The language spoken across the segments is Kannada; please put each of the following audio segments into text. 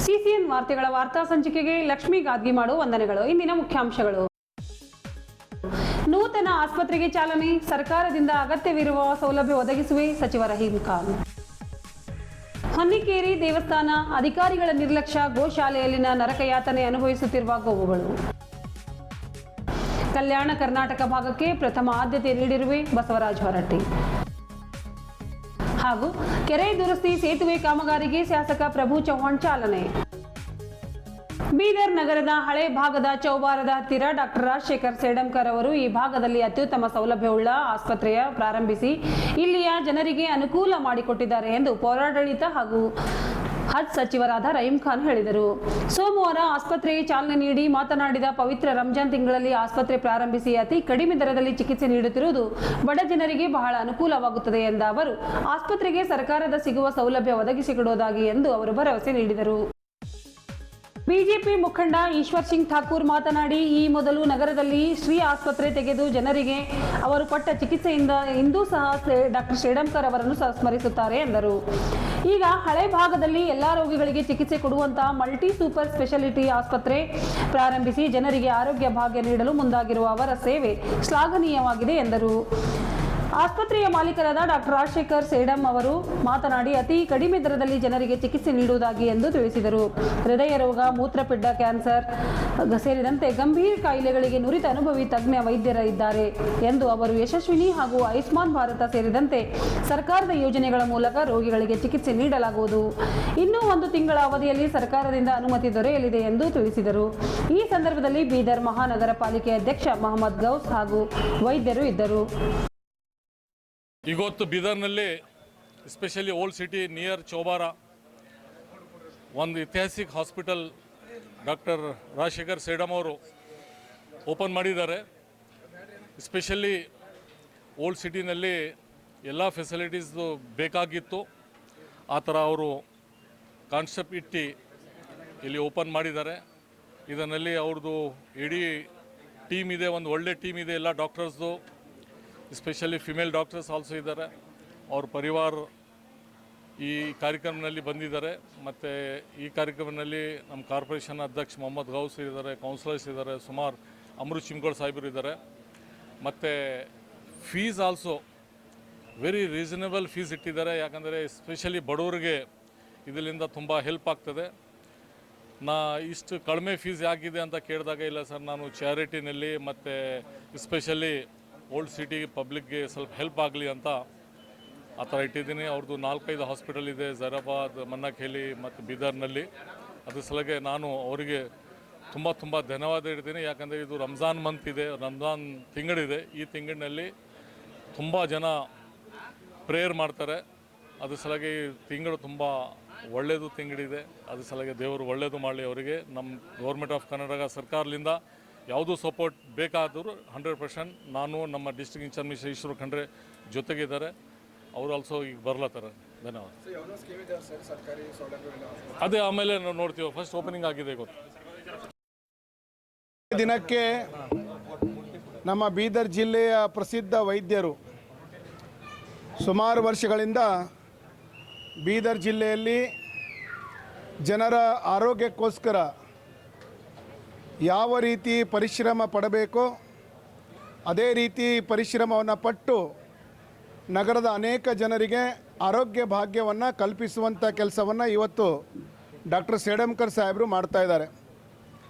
ಸಿಸಿಎನ್ ವಾರ್ತೆಗಳ ವಾರ್ತಾ ಸಂಚಿಕೆಗೆ ಲಕ್ಷ್ಮೀ ಗಾದ್ಗಿ ಮಾಡು ವಂದನೆಗಳು. ಇಂದಿನ ಮುಖ್ಯಾಂಶಗಳು: ನೂತನ ಆಸ್ಪತ್ರೆಗೆ ಚಾಲನೆ, ಸರ್ಕಾರದಿಂದ ಅಗತ್ಯವಿರುವ ಸೌಲಭ್ಯ ಒದಗಿಸುವೆ ಸಚಿವ ರಹೀಂ ಖಾನ್. ಹೊನ್ನಿಕೇರಿ ದೇವಸ್ಥಾನ ಅಧಿಕಾರಿಗಳ ನಿರ್ಲಕ್ಷ್ಯ, ಗೋಶಾಲೆಯಲ್ಲಿನ ನರಕಯಾತನೆ ಅನುಭವಿಸುತ್ತಿರುವ ಗೋವುಗಳು. ಕಲ್ಯಾಣ ಕರ್ನಾಟಕ ಭಾಗಕ್ಕೆ ಪ್ರಥಮ ಆದ್ಯತೆ ನೀಡಿರುವೆ ಬಸವರಾಜ ಹೊರಟ್ಟಿ. ಹಾಗೂ ಕೆರೆ ದುರಸ್ತಿ ಸೇತುವೆ ಕಾಮಗಾರಿಗೆ ಶಾಸಕ ಪ್ರಭು ಚವ್ಹಾಣ್ ಚಾಲನೆ. ಬೀದರ್ ನಗರದ ಹಳೆ ಭಾಗದ ಚೌಬಾರದ ಹತ್ತಿರ ಡಾಕ್ಟರ್ ರಾಜಶೇಖರ್ ಸೇಡಂಕರ್ ಅವರು ಈ ಭಾಗದಲ್ಲಿ ಅತ್ಯುತ್ತಮ ಸೌಲಭ್ಯವುಳ್ಳ ಆಸ್ಪತ್ರೆಯ ಪ್ರಾರಂಭಿಸಿ ಇಲ್ಲಿಯ ಜನರಿಗೆ ಅನುಕೂಲ ಮಾಡಿಕೊಟ್ಟಿದ್ದಾರೆ ಎಂದು ಪೌರಾಡಳಿತ ಹಾಗೂ ಹಜ್ ಸಚಿವರಾದ ರಹೀಂ ಖಾನ್ ಹೇಳಿದರು. ಸೋಮವಾರ ಆಸ್ಪತ್ರೆಗೆ ಚಾಲನೆ ನೀಡಿ ಮಾತನಾಡಿದ ಪವಿತ್ರ ರಂಜಾನ್ ತಿಂಗಳಲ್ಲಿ ಆಸ್ಪತ್ರೆ ಪ್ರಾರಂಭಿಸಿ ಅತಿ ಕಡಿಮೆ ದರದಲ್ಲಿ ಚಿಕಿತ್ಸೆ ನೀಡುತ್ತಿರುವುದು ಬಡ ಜನರಿಗೆ ಬಹಳ ಅನುಕೂಲವಾಗುತ್ತದೆ ಎಂದ ಅವರು ಆಸ್ಪತ್ರೆಗೆ ಸರ್ಕಾರದ ಸಿಗುವ ಸೌಲಭ್ಯ ಒದಗಿಸಿಕೊಡುವುದಾಗಿ ಎಂದು ಅವರು ಭರವಸೆ ನೀಡಿದರು. ಬಿಜೆಪಿ ಮುಖಂಡ ಈಶ್ವರ್ ಸಿಂಗ್ ಠಾಕೂರ್ ಮಾತನಾಡಿ, ಈ ಮೊದಲು ನಗರದಲ್ಲಿ ಶ್ರೀ ಆಸ್ಪತ್ರೆ ತೆಗೆದು ಜನರಿಗೆ ಅವರು ಕೊಟ್ಟ ಚಿಕಿತ್ಸೆಯಿಂದ ಇಂದೂ ಸಹ ಡಾಕ್ಟರ್ ಸೇಡಂಕರ್ ಅವರನ್ನು ಸ್ಮರಿಸುತ್ತಾರೆ ಎಂದರು. ಈಗ ಹಳೆ ಭಾಗದಲ್ಲಿ ಎಲ್ಲಾ ರೋಗಿಗಳಿಗೆ ಚಿಕಿತ್ಸೆ ಕೊಡುವಂತಹ ಮಲ್ಟಿ ಸೂಪರ್ ಸ್ಪೆಷಾಲಿಟಿ ಆಸ್ಪತ್ರೆ ಪ್ರಾರಂಭಿಸಿ ಜನರಿಗೆ ಆರೋಗ್ಯ ಭಾಗ್ಯ ನೀಡಲು ಮುಂದಾಗಿರುವ ಅವರ ಸೇವೆ ಶ್ಲಾಘನೀಯವಾಗಿದೆ ಎಂದರು. ಆಸ್ಪತ್ರೆಯ ಮಾಲೀಕರಾದ ಡಾಕ್ಟರ್ ರಾಜಶೇಖರ್ ಸೇಡಂ ಅವರು ಮಾತನಾಡಿ, ಅತಿ ಕಡಿಮೆ ದರದಲ್ಲಿ ಜನರಿಗೆ ಚಿಕಿತ್ಸೆ ನೀಡುವುದಾಗಿ ಎಂದು ತಿಳಿಸಿದರು. ಹೃದಯ ರೋಗ, ಮೂತ್ರಪಿಂಡ ಕ್ಯಾನ್ಸರ್ ಸೇರಿದಂತೆ ಗಂಭೀರ ಕಾಯಿಲೆಗಳಿಗೆ ನುರಿತ ಅನುಭವಿ ತಜ್ಞ ವೈದ್ಯರಿದ್ದಾರೆ ಎಂದು ಅವರು ಯಶಸ್ವಿನಿ ಹಾಗೂ ಆಯುಷ್ಮಾನ್ ಭಾರತ ಸೇರಿದಂತೆ ಸರ್ಕಾರದ ಯೋಜನೆಗಳ ಮೂಲಕ ರೋಗಿಗಳಿಗೆ ಚಿಕಿತ್ಸೆ ನೀಡಲಾಗುವುದು. ಇನ್ನೂ 1 ತಿಂಗಳ ಅವಧಿಯಲ್ಲಿ ಸರ್ಕಾರದಿಂದ ಅನುಮತಿ ದೊರೆಯಲಿದೆ ಎಂದು ತಿಳಿಸಿದರು. ಈ ಸಂದರ್ಭದಲ್ಲಿ ಬೀದರ್ ಮಹಾನಗರ ಪಾಲಿಕೆ ಅಧ್ಯಕ್ಷ ಮೊಹಮ್ಮದ್ ಗೌಸ್ ಹಾಗೂ ವೈದ್ಯರು ಇದ್ದರು. ಇವತ್ತು ಬೀದರ್ನಲ್ಲಿ especially old city near Chowbara ಒಂದು ಐತಿಹಾಸಿಕ ಹಾಸ್ಪಿಟಲ್ ಡಾಕ್ಟರ್ ರಾಜಶೇಖರ್ ಸೇಡಂ ಅವರು ಓಪನ್ ಮಾಡಿದ್ದಾರೆ. ಎಸ್ಪೆಷಲಿ ಓಲ್ಡ್ ಸಿಟಿನಲ್ಲಿ ಎಲ್ಲ ಫೆಸಿಲಿಟೀಸು ಬೇಕಾಗಿತ್ತು. ಆ ಥರ ಅವರು ಕಾನ್ಸೆಪ್ಟ್ ಇಟ್ಟು ಇಲ್ಲಿ ಓಪನ್ ಮಾಡಿದ್ದಾರೆ. ಇದರಲ್ಲಿ ಅವ್ರದ್ದು ಇಡೀ ಟೀಮ್ ಇದೆ, ಒಂದು ಒಳ್ಳೆ ಟೀಮ್ ಇದೆ. ಎಲ್ಲ ಡಾಕ್ಟರ್ಸ್ದು ಎಸ್ಪೆಷಲಿ ಫಿಮೇಲ್ ಡಾಕ್ಟರ್ಸ್ ಆಲ್ಸೋ ಇದ್ದಾರೆ. ಅವ್ರ ಪರಿವಾರ ಈ ಕಾರ್ಯಕ್ರಮದಲ್ಲಿ ಬಂದಿದ್ದಾರೆ. ಮತ್ತು ಈ ಕಾರ್ಯಕ್ರಮದಲ್ಲಿ ನಮ್ಮ ಕಾರ್ಪೊರೇಷನ್ ಅಧ್ಯಕ್ಷ ಮೊಹಮ್ಮದ್ ಗೌಸ್ ಇದ್ದಾರೆ, ಕೌನ್ಸಿಲರ್ಸ್ ಇದ್ದಾರೆ, ಸುಮಾರು ಅಮೃತ್ ಚಿಮ್ಗೋಳ್ ಸಾಹೇಬರು ಇದ್ದಾರೆ. ಮತ್ತು fees also very reasonable fees ಇಟ್ಟಿದ್ದಾರೆ. ಯಾಕಂದರೆ ಎಸ್ಪೆಷಲಿ ಬಡವರಿಗೆ ಇದರಿಂದ ತುಂಬ ಹೆಲ್ಪ್ ಆಗ್ತದೆ. ಇಷ್ಟು ಕಡಿಮೆ ಫೀಸ್ ಯಾಕಿದೆ ಅಂತ ಕೇಳಿದಾಗ, ಇಲ್ಲ ಸರ್, ನಾನು ಚಾರಿಟಿನಲ್ಲಿ ಮತ್ತು ಎಸ್ಪೆಷಲಿ ಓಲ್ಡ್ ಸಿಟಿ ಪಬ್ಲಿಕ್ಗೆ ಸ್ವಲ್ಪ ಹೆಲ್ಪ್ ಆಗಲಿ ಅಂತ ಆ ಥರ ಇಟ್ಟಿದ್ದೀನಿ. ಅವ್ರದ್ದು 4-5 ಹಾಸ್ಪಿಟಲ್ ಇದೆ, ಜೈರಾಬಾದ್, ಮನ್ನಖೇಲಿ ಮತ್ತು ಬೀದರ್ನಲ್ಲಿ. ಅದ್ರ ಸಲಗೆ ನಾನು ಅವರಿಗೆ ತುಂಬ ಧನ್ಯವಾದ ಇಡ್ತೀನಿ. ಯಾಕಂದರೆ ಇದು ರಂಜಾನ್ ಮಂತ್ ಇದೆ, ರಂಜಾನ್ ತಿಂಗಳಿದೆ. ಈ ತಿಂಗಳಿನಲ್ಲಿ ತುಂಬ ಜನ ಪ್ರೇಯರ್ ಮಾಡ್ತಾರೆ. ಅದ್ರ ಸಲಗೆ ಈ ತಿಂಗಳು ತುಂಬ ಒಳ್ಳೆಯದು ತಿಂಗಳಿದೆ. ಅದ್ರ ಸಲಗೆ ದೇವರು ಒಳ್ಳೆಯದು ಮಾಡಲಿ ಅವರಿಗೆ. ನಮ್ಮ ಗೌರ್ಮೆಂಟ್ ಆಫ್ ಕರ್ನಾಟಕ ಸರ್ಕಾರದಿಂದ ಯಾವುದೂ ಸಪೋರ್ಟ್ ಬೇಕಾದರೂ 100% ನಾನು ನಮ್ಮ district incharge minister Eshwar Khandre ಜೊತೆಗಿದ್ದಾರೆ. ಅವರು ಆಲ್ಸೋ ಈಗ ಬರ್ಲತ್ತಾರೆ. ಧನ್ಯವಾದ. ಅದೇ ಆಮೇಲೆ ನಾವು ನೋಡ್ತೀವಿ. ಫಸ್ಟ್ ಓಪನಿಂಗ್ ಆಗಿದೆ ಗೊತ್ತು. ದಿನಕ್ಕೆ ನಮ್ಮ ಬೀದರ್ ಜಿಲ್ಲೆಯ ಪ್ರಸಿದ್ಧ ವೈದ್ಯರು ಸುಮಾರು ವರ್ಷಗಳಿಂದ ಬೀದರ್ ಜಿಲ್ಲೆಯಲ್ಲಿ ಜನರ ಆರೋಗ್ಯಕ್ಕೋಸ್ಕರ ಯಾವ ರೀತಿ ಪರಿಶ್ರಮ ಪಡಬೇಕೋ ಅದೇ ರೀತಿ ಪರಿಶ್ರಮವನ್ನು ಪಟ್ಟು ನಗರದ ಅನೇಕ ಜನರಿಗೆ ಆರೋಗ್ಯ ಭಾಗ್ಯವನ್ನು ಕಲ್ಪಿಸುವಂಥ ಕೆಲಸವನ್ನು ಇವತ್ತು ಡಾಕ್ಟರ್ ಸೇಡಂಕರ್ ಸಾಹೇಬರು ಮಾಡ್ತಾಯಿದ್ದಾರೆ.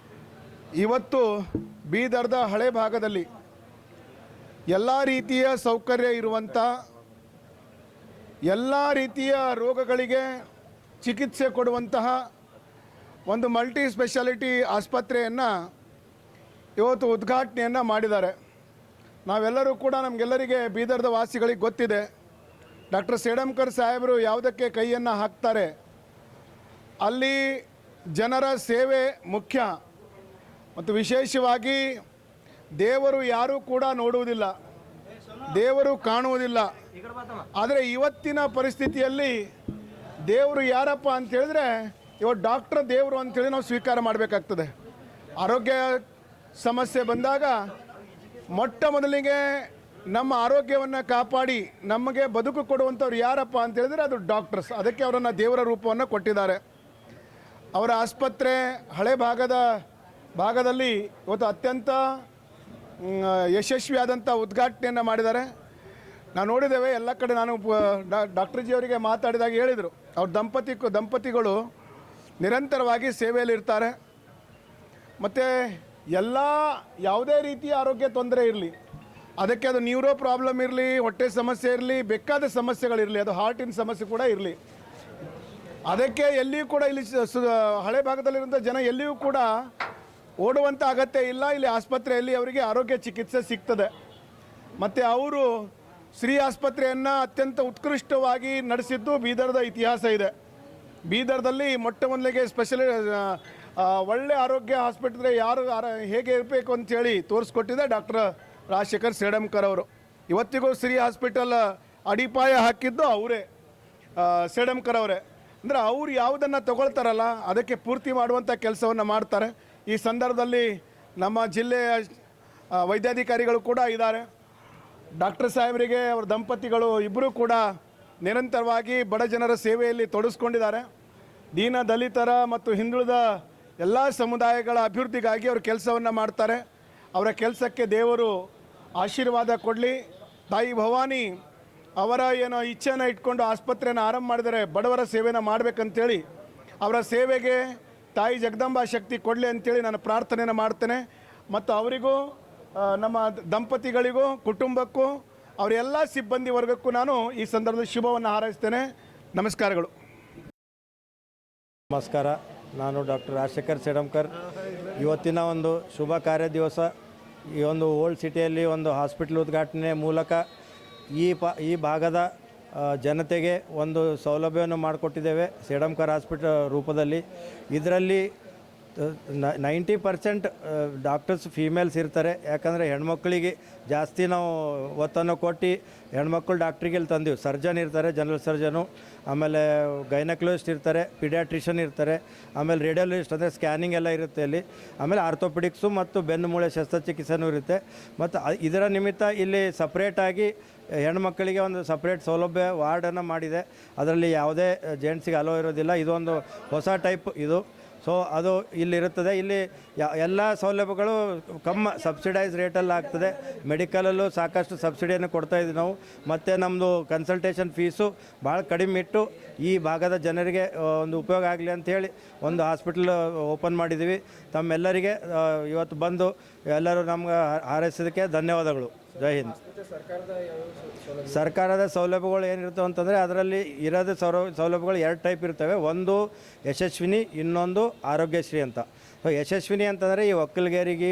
ಇವತ್ತು ಬೀದರ್ದ ಹಳೆ ಭಾಗದಲ್ಲಿ ಎಲ್ಲ ರೀತಿಯ ಸೌಕರ್ಯ ಇರುವಂಥ, ಎಲ್ಲ ರೀತಿಯ ರೋಗಗಳಿಗೆ ಚಿಕಿತ್ಸೆ ಕೊಡುವಂತಹ ಒಂದು ಮಲ್ಟಿ ಸ್ಪೆಷಾಲಿಟಿ ಆಸ್ಪತ್ರೆಯನ್ನು ಇವತ್ತು ಉದ್ಘಾಟನೆಯನ್ನು ಮಾಡಿದ್ದಾರೆ. ನಾವೆಲ್ಲರೂ ಕೂಡ, ನಮಗೆಲ್ಲರಿಗೆ ಬೀದರ್ದ ವಾಸಿಗಳಿಗೆ ಗೊತ್ತಿದೆ, ಡಾಕ್ಟರ್ ಸೇಡಂಕರ್ ಸಾಹೇಬರು ಯಾವುದಕ್ಕೆ ಕೈಯನ್ನು ಹಾಕ್ತಾರೆ ಅಲ್ಲಿ ಜನರ ಸೇವೆ ಮುಖ್ಯ. ಮತ್ತು ವಿಶೇಷವಾಗಿ ದೇವರು ಯಾರೂ ಕೂಡ ನೋಡುವುದಿಲ್ಲ, ದೇವರು ಕಾಣುವುದಿಲ್ಲ. ಆದರೆ ಇವತ್ತಿನ ಪರಿಸ್ಥಿತಿಯಲ್ಲಿ ದೇವರು ಯಾರಪ್ಪ ಅಂತ ಹೇಳಿದ್ರೆ ಇವತ್ತು ಡಾಕ್ಟರ್ ದೇವರು ಅಂಥೇಳಿ ನಾವು ಸ್ವೀಕಾರ ಮಾಡಬೇಕಾಗ್ತದೆ. ಆರೋಗ್ಯ ಸಮಸ್ಯೆ ಬಂದಾಗ ಮೊಟ್ಟ ಮೊದಲಿಗೆ ನಮ್ಮ ಆರೋಗ್ಯವನ್ನು ಕಾಪಾಡಿ ನಮಗೆ ಬದುಕು ಕೊಡುವಂಥವ್ರು ಯಾರಪ್ಪ ಅಂತ ಹೇಳಿದ್ರೆ ಅದು ಡಾಕ್ಟರ್ಸ್. ಅದಕ್ಕೆ ಅವರನ್ನು ದೇವರ ರೂಪವನ್ನು ಕೊಟ್ಟಿದ್ದಾರೆ. ಅವರ ಆಸ್ಪತ್ರೆ ಹಳೆ ಭಾಗದಲ್ಲಿ ಇವತ್ತು ಅತ್ಯಂತ ಯಶಸ್ವಿಯಾದಂಥ ಉದ್ಘಾಟನೆಯನ್ನು ಮಾಡಿದ್ದಾರೆ. ನಾವು ನೋಡಿದ್ದೇವೆ ಎಲ್ಲ ಕಡೆ. ನಾನು ಡಾಕ್ಟರ್ ಜಿ ಅವರಿಗೆ ಮಾತಾಡಿದಾಗ ಹೇಳಿದರು, ಅವ್ರ ದಂಪತಿಗಳು ನಿರಂತರವಾಗಿ ಸೇವೆಯಲ್ಲಿರ್ತಾರೆ. ಮತ್ತು ಯಾವುದೇ ರೀತಿಯ ಆರೋಗ್ಯ ತೊಂದರೆ ಇರಲಿ, ಅದಕ್ಕೆ ಅದು ನ್ಯೂರೋ ಪ್ರಾಬ್ಲಮ್ ಇರಲಿ, ಹೊಟ್ಟೆ ಸಮಸ್ಯೆ ಇರಲಿ, ಬೇಕಾದ ಸಮಸ್ಯೆಗಳಿರಲಿ, ಅದು ಹಾರ್ಟಿನ ಸಮಸ್ಯೆ ಕೂಡ ಇರಲಿ, ಅದಕ್ಕೆ ಎಲ್ಲಿಯೂ ಕೂಡ ಇಲ್ಲಿ ಹಳೆ ಭಾಗದಲ್ಲಿರುವಂಥ ಜನ ಎಲ್ಲಿಯೂ ಕೂಡ ಓಡುವಂಥ ಅಗತ್ಯ ಇಲ್ಲ. ಇಲ್ಲಿ ಆಸ್ಪತ್ರೆಯಲ್ಲಿ ಅವರಿಗೆ ಆರೋಗ್ಯ ಚಿಕಿತ್ಸೆ ಸಿಗ್ತದೆ. ಮತ್ತು ಅವರು ಶ್ರೀ ಆಸ್ಪತ್ರೆಯನ್ನು ಅತ್ಯಂತ ಉತ್ಕೃಷ್ಟವಾಗಿ ನಡೆಸಿದ್ದು ಬೀದರ್ದ ಇತಿಹಾಸ ಇದೆ. ಬೀದರ್ದಲ್ಲಿ ಮೊಟ್ಟ ಮೊದಲಿಗೆ ಒಳ್ಳೆ ಆರೋಗ್ಯ ಆಸ್ಪತ್ರೆ ಹೇಗೆ ಇರಬೇಕು ಅಂಥೇಳಿ ತೋರಿಸ್ಕೊಟ್ಟಿದೆ ಡಾಕ್ಟರ್ ರಾಜಶೇಖರ್ ಸೇಡಂಕರ್ ಅವರು. ಇವತ್ತಿಗೂ ಶ್ರೀ ಹಾಸ್ಪಿಟಲ್ ಅಡಿಪಾಯ ಹಾಕಿದ್ದು ಅವರೇ, ಸೇಡಂಕರ್ ಅವರೇ. ಅಂದರೆ ಅವ್ರು ಯಾವುದನ್ನು ತಗೊಳ್ತಾರಲ್ಲ ಅದಕ್ಕೆ ಪೂರ್ತಿ ಮಾಡುವಂಥ ಕೆಲಸವನ್ನು ಮಾಡ್ತಾರೆ. ಈ ಸಂದರ್ಭದಲ್ಲಿ ನಮ್ಮ ಜಿಲ್ಲೆಯ ವೈದ್ಯಾಧಿಕಾರಿಗಳು ಕೂಡ ಇದ್ದಾರೆ. ಡಾಕ್ಟರ್ ಸಾಹೇಬರಿಗೆ ಅವರ ದಂಪತಿಗಳು ಇಬ್ಬರೂ ಕೂಡ ನಿರಂತರವಾಗಿ ಬಡ ಜನರ ಸೇವೆಯಲ್ಲಿ ತೊಡಗಿಸ್ಕೊಂಡಿದ್ದಾರೆ. ದೀನ ದಲಿತರ ಮತ್ತು ಹಿಂದುಳಿದ ಎಲ್ಲ ಸಮುದಾಯಗಳ ಅಭಿವೃದ್ಧಿಗಾಗಿ ಅವರು ಕೆಲಸವನ್ನು ಮಾಡ್ತಾರೆ. ಅವರ ಕೆಲಸಕ್ಕೆ ದೇವರು ಆಶೀರ್ವಾದ ಕೊಡಲಿ. ತಾಯಿ ಭವಾನಿ ಅವರ ಇಚ್ಛೆಯನ್ನು ಇಟ್ಕೊಂಡು ಆಸ್ಪತ್ರೆಯನ್ನು ಆರಂಭ ಮಾಡಿದರೆ ಬಡವರ ಸೇವೆಯನ್ನು ಮಾಡಬೇಕಂತೇಳಿ ಅವರ ಸೇವೆಗೆ ತಾಯಿ ಜಗದಂಬಾ ಶಕ್ತಿ ಕೊಡಲಿ ಅಂತೇಳಿ ನಾನು ಪ್ರಾರ್ಥನೆಯನ್ನು ಮಾಡ್ತೇನೆ. ಮತ್ತು ಅವರಿಗೂ ನಮ್ಮ ದಂಪತಿಗಳಿಗೂ ಕುಟುಂಬಕ್ಕೂ ಅವರ ಎಲ್ಲ ಸಿಬ್ಬಂದಿ ವರ್ಗಕ್ಕೂ ನಾನು ಈ ಸಂದರ್ಭದಲ್ಲಿ ಶುಭವನ್ನು ಹಾರೈಸ್ತೇನೆ. ನಮಸ್ಕಾರಗಳು. ನಮಸ್ಕಾರ. ನಾನು ಡಾಕ್ಟರ್ ರಾಜಶೇಖರ್ ಸೇಡಂಕರ್. ಇವತ್ತಿನ ಒಂದು ಶುಭ ಕಾರ್ಯ ದಿವಸ ಈ ಒಂದು ಓಲ್ಡ್ ಸಿಟಿಯಲ್ಲಿ ಒಂದು ಹಾಸ್ಪಿಟಲ್ ಉದ್ಘಾಟನೆ ಮೂಲಕ ಈ ಭಾಗದ ಜನತೆಗೆ ಒಂದು ಸೌಲಭ್ಯವನ್ನು ಮಾಡಿಕೊಟ್ಟಿದ್ದೇವೆ ಸೇಡಂಕರ್ ಹಾಸ್ಪಿಟಲ್ ರೂಪದಲ್ಲಿ. ಇದರಲ್ಲಿ 90% ಡಾಕ್ಟರ್ಸ್ ಫೀಮೇಲ್ಸ್ ಇರ್ತಾರೆ. ಯಾಕಂದರೆ ಹೆಣ್ಮಕ್ಳಿಗೆ ಜಾಸ್ತಿ ನಾವು ಒತ್ತನ್ನು ಕೊಟ್ಟು ಹೆಣ್ಮಕ್ಳು ಡಾಕ್ಟ್ರಿಗೆ ಇಲ್ಲಿ ತಂದೀವಿ. ಸರ್ಜನ್ ಇರ್ತಾರೆ, ಜನರಲ್ ಸರ್ಜನು, ಆಮೇಲೆ ಗೈನಕ್ಲೋಜಿಸ್ಟ್ ಇರ್ತಾರೆ, ಪಿಡಿಯಾಟ್ರಿಷನ್ ಇರ್ತಾರೆ, ಆಮೇಲೆ ರೇಡಿಯೋಲಜಿಸ್ಟ್ ಅಂದರೆ ಸ್ಕ್ಯಾನಿಂಗ್ ಎಲ್ಲ ಇರುತ್ತೆ ಇಲ್ಲಿ, ಆಮೇಲೆ ಆರ್ಥೋಪೆಡಿಕ್ಸು ಮತ್ತು ಬೆನ್ನು ಮೂಳೆ ಶಸ್ತ್ರಚಿಕಿತ್ಸೆನೂ ಇರುತ್ತೆ. ಮತ್ತು ಇದರ ನಿಮಿತ್ತ ಇಲ್ಲಿ ಸಪ್ರೇಟಾಗಿ ಹೆಣ್ಮಕ್ಕಳಿಗೆ ಒಂದು ಸಪ್ರೇಟ್ ಸೌಲಭ್ಯ ವಾರ್ಡನ್ನು ಮಾಡಿದೆ. ಅದರಲ್ಲಿ ಯಾವುದೇ ಜೆಂಟ್ಸಿಗೆ ಅಲೋ ಇರೋದಿಲ್ಲ. ಇದೊಂದು ಹೊಸ ಟೈಪ್ ಇದು. ಸೊ ಅದು ಇಲ್ಲಿರುತ್ತದೆ. ಇಲ್ಲಿ ಎಲ್ಲ ಸೌಲಭ್ಯಗಳು ಸಬ್ಸಿಡೈಸ್ ರೇಟಲ್ಲಿ ಆಗ್ತದೆ. ಮೆಡಿಕಲಲ್ಲೂ ಸಾಕಷ್ಟು ಸಬ್ಸಿಡಿಯನ್ನು ಕೊಡ್ತಾಯಿದ್ವಿ ನಾವು. ಮತ್ತು ನಮ್ಮದು ಕನ್ಸಲ್ಟೇಷನ್ ಫೀಸು ಭಾಳ ಕಡಿಮೆ ಇಟ್ಟು ಈ ಭಾಗದ ಜನರಿಗೆ ಒಂದು ಉಪಯೋಗ ಆಗಲಿ ಅಂಥೇಳಿ ಒಂದು ಹಾಸ್ಪಿಟಲ್ ಓಪನ್ ಮಾಡಿದ್ದೀವಿ. ತಮ್ಮೆಲ್ಲರಿಗೆ ಇವತ್ತು ಬಂದು ಎಲ್ಲರೂ ನಮ್ಗೆ ಹಾರೈಸೋದಕ್ಕೆ ಧನ್ಯವಾದಗಳು. ಜೈ ಹಿಂದ್. ಸರ್ಕಾರದ ಸೌಲಭ್ಯಗಳು ಏನಿರ್ತವೆ ಅಂತಂದರೆ ಅದರಲ್ಲಿ ಇರೋದು ಸೌಲಭ್ಯಗಳು 2 ಟೈಪ್ ಇರ್ತವೆ. ಒಂದು ಯಶಸ್ವಿನಿ, ಇನ್ನೊಂದು ಆರೋಗ್ಯಶ್ರೀ ಅಂತ. ಸೊ ಯಶಸ್ವಿನಿ ಅಂತಂದರೆ ಈ ಒಕ್ಕಲಿಗರಿಗೆ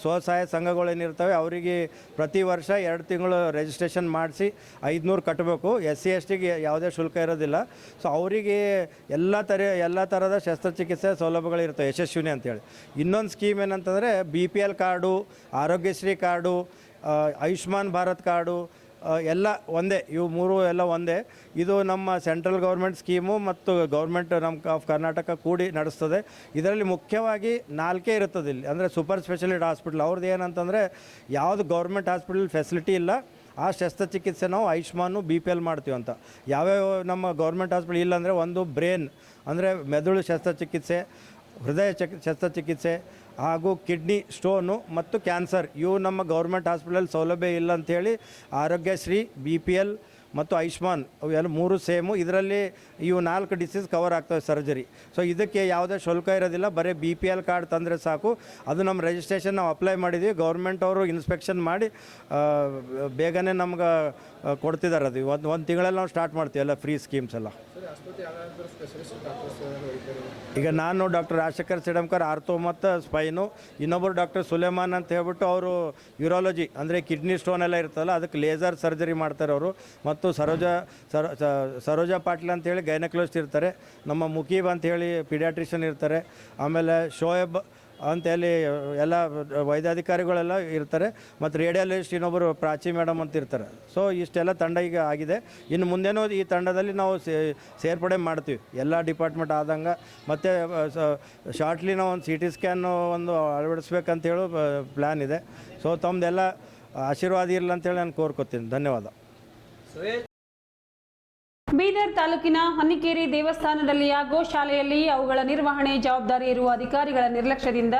ಸ್ವಸಹಾಯ ಸಂಘಗಳೇನಿರ್ತವೆ ಅವರಿಗೆ ಪ್ರತಿ ವರ್ಷ 2 ತಿಂಗಳು ರಿಜಿಸ್ಟ್ರೇಷನ್ ಮಾಡಿಸಿ 500 ಕಟ್ಟಬೇಕು. SC/STಗೆ ಯಾವುದೇ ಶುಲ್ಕ ಇರೋದಿಲ್ಲ. ಸೊ ಅವರಿಗೆ ಎಲ್ಲ ಥರದ ಶಸ್ತ್ರಚಿಕಿತ್ಸೆ ಸೌಲಭ್ಯಗಳಿರ್ತವೆ ಯಶಸ್ವಿನಿ ಅಂತೇಳಿ. ಇನ್ನೊಂದು ಸ್ಕೀಮ್ ಏನಂತಂದರೆ BPL card, Arogyashri card, Ayushman Bharat card ಎಲ್ಲ ಒಂದೇ. ಇವು 3 ಎಲ್ಲ ಒಂದೇ. ಇದು ನಮ್ಮ ಸೆಂಟ್ರಲ್ ಗೌರ್ಮೆಂಟ್ ಸ್ಕೀಮು ಮತ್ತು ಗೌರ್ಮೆಂಟ್ ಆಫ್ ಕರ್ನಾಟಕ ಕೂಡಿ ನಡೆಸ್ತದೆ. ಇದರಲ್ಲಿ ಮುಖ್ಯವಾಗಿ 4 ಇರುತ್ತದೆ ಇಲ್ಲಿ. ಅಂದರೆ ಸೂಪರ್ ಸ್ಪೆಷಲಿಟಿ ಹಾಸ್ಪಿಟಲ್ ಅವ್ರದ್ದು ಏನಂತಂದರೆ ಯಾವುದು ಗೌರ್ಮೆಂಟ್ ಹಾಸ್ಪಿಟಲ್ ಫೆಸಿಲಿಟಿ ಇಲ್ಲ ಆ ಶಸ್ತ್ರಚಿಕಿತ್ಸೆ ನಾವು ಆಯುಷ್ಮಾನು BPL ಮಾಡ್ತೀವಿ ಅಂತ. ಯಾವ್ಯಾವ ನಮ್ಮ ಗೌರ್ಮೆಂಟ್ ಹಾಸ್ಪಿಟಲ್ ಇಲ್ಲಾಂದರೆ ಒಂದು ಬ್ರೇನ್ ಅಂದರೆ ಮೆದುಳು ಶಸ್ತ್ರಚಿಕಿತ್ಸೆ, ಹೃದಯ ಶಸ್ತ್ರಚಿಕಿತ್ಸೆ ಹಾಗೂ ಕಿಡ್ನಿ ಸ್ಟೋನು ಮತ್ತು ಕ್ಯಾನ್ಸರ್ ಇವು ನಮ್ಮ ಗೌರ್ಮೆಂಟ್ ಹಾಸ್ಪಿಟಲ್ ಸೌಲಭ್ಯ ಇಲ್ಲ ಅಂಥೇಳಿ ಆರೋಗ್ಯಶ್ರೀ, BPL ಮತ್ತು ಆಯುಷ್ಮಾನ್ ಅವೆಲ್ಲ 3 ಸೇಮು. ಇದರಲ್ಲಿ ಇವು 4 ಡಿಸೀಸ್ ಕವರ್ ಆಗ್ತವೆ ಸರ್ಜರಿ. ಸೊ ಇದಕ್ಕೆ ಯಾವುದೇ ಶುಲ್ಕ ಇರೋದಿಲ್ಲ. ಬರೀ BPL ಕಾರ್ಡ್ ತಂದರೆ ಸಾಕು. ಅದು ನಮ್ಮ ರಿಜಿಸ್ಟ್ರೇಷನ್ ನಾವು ಅಪ್ಲೈ ಮಾಡಿದ್ವಿ. ಗೌರ್ಮೆಂಟ್ ಅವರು ಇನ್ಸ್ಪೆಕ್ಷನ್ ಮಾಡಿ ಬೇಗನೆ ನಮ್ಗೆ ಕೊಡ್ತಿದ್ದಾರೆ. ಅದು ಒಂದು ತಿಂಗಳಲ್ಲಿ ನಾವು ಸ್ಟಾರ್ಟ್ ಮಾಡ್ತೀವಿ ಎಲ್ಲ ಫ್ರೀ ಸ್ಕೀಮ್ಸ್ ಎಲ್ಲ. ಈಗ ನಾನು ಡಾಕ್ಟರ್ ರಾಜಶೇಖರ್ ಸೇಡಂಕರ್ ಆರ್ಥೋ ಮತ್ತು ಸ್ಪೈನು, ಇನ್ನೊಬ್ಬರು ಡಾಕ್ಟರ್ ಸುಲೇಮಾನ್ ಅಂತ ಹೇಳ್ಬಿಟ್ಟು ಅವರು ಯೂರಾಲಜಿ ಅಂದರೆ ಕಿಡ್ನಿ ಸ್ಟೋನ್ ಎಲ್ಲ ಇರ್ತಲ್ಲ ಅದಕ್ಕೆ ಲೇಸರ್ ಸರ್ಜರಿ ಮಾಡ್ತಾರೆ ಅವರು. ಮತ್ತು ಸರೋಜಾ ಪಾಟೀಲ್ ಅಂತೇಳಿ ಗೈನಕ್ಲೋಜಿಸ್ಟ್ ಇರ್ತಾರೆ. ನಮ್ಮ ಮುಕೀಬ್ ಅಂಥೇಳಿ ಪಿಡಿಯಾಟ್ರಿಷನ್ ಇರ್ತಾರೆ. ಆಮೇಲೆ ಶೋಯಬ್ ಅಂತೇಳಿ ಎಲ್ಲ ವೈದ್ಯಾಧಿಕಾರಿಗಳೆಲ್ಲ ಇರ್ತಾರೆ. ಮತ್ತು ರೇಡಿಯೋಲಜಿಸ್ಟ್ ಇನ್ನೊಬ್ಬರು ಪ್ರಾಚಿ ಮೇಡಮ್ ಅಂತ ಇರ್ತಾರೆ. ಸೊ ಇಷ್ಟೆಲ್ಲ ತಂಡ ಈಗ ಆಗಿದೆ. ಇನ್ನು ಮುಂದೇನೂ ಈ ತಂಡದಲ್ಲಿ ನಾವು ಸೇರ್ಪಡೆ ಮಾಡ್ತೀವಿ ಎಲ್ಲ ಡಿಪಾರ್ಟ್ಮೆಂಟ್ ಆದಂಗೆ. ಮತ್ತು ಶಾರ್ಟ್ಲಿ ನಾವು ಒಂದು CT ಸ್ಕ್ಯಾನ್ ಒಂದು ಅಳವಡಿಸ್ಬೇಕಂತ ಹೇಳೋ ಪ್ಲ್ಯಾನ್ ಇದೆ. ಸೊ ತಮ್ಮದೆಲ್ಲ ಆಶೀರ್ವಾದ ಇರಲಿ ಅಂತೇಳಿ ನಾನು ಕೋರ್ಕೋತೀನಿ. ಧನ್ಯವಾದ. ಬೀದರ್ ತಾಲೂಕಿನ ಹೊನ್ನಿಕೇರಿ ದೇವಸ್ಥಾನದಲ್ಲಿಯ ಗೋಶಾಲೆಯಲ್ಲಿ ಅವುಗಳ ನಿರ್ವಹಣೆ ಜವಾಬ್ದಾರಿ ಇರುವ ಅಧಿಕಾರಿಗಳ ನಿರ್ಲಕ್ಷ್ಯದಿಂದ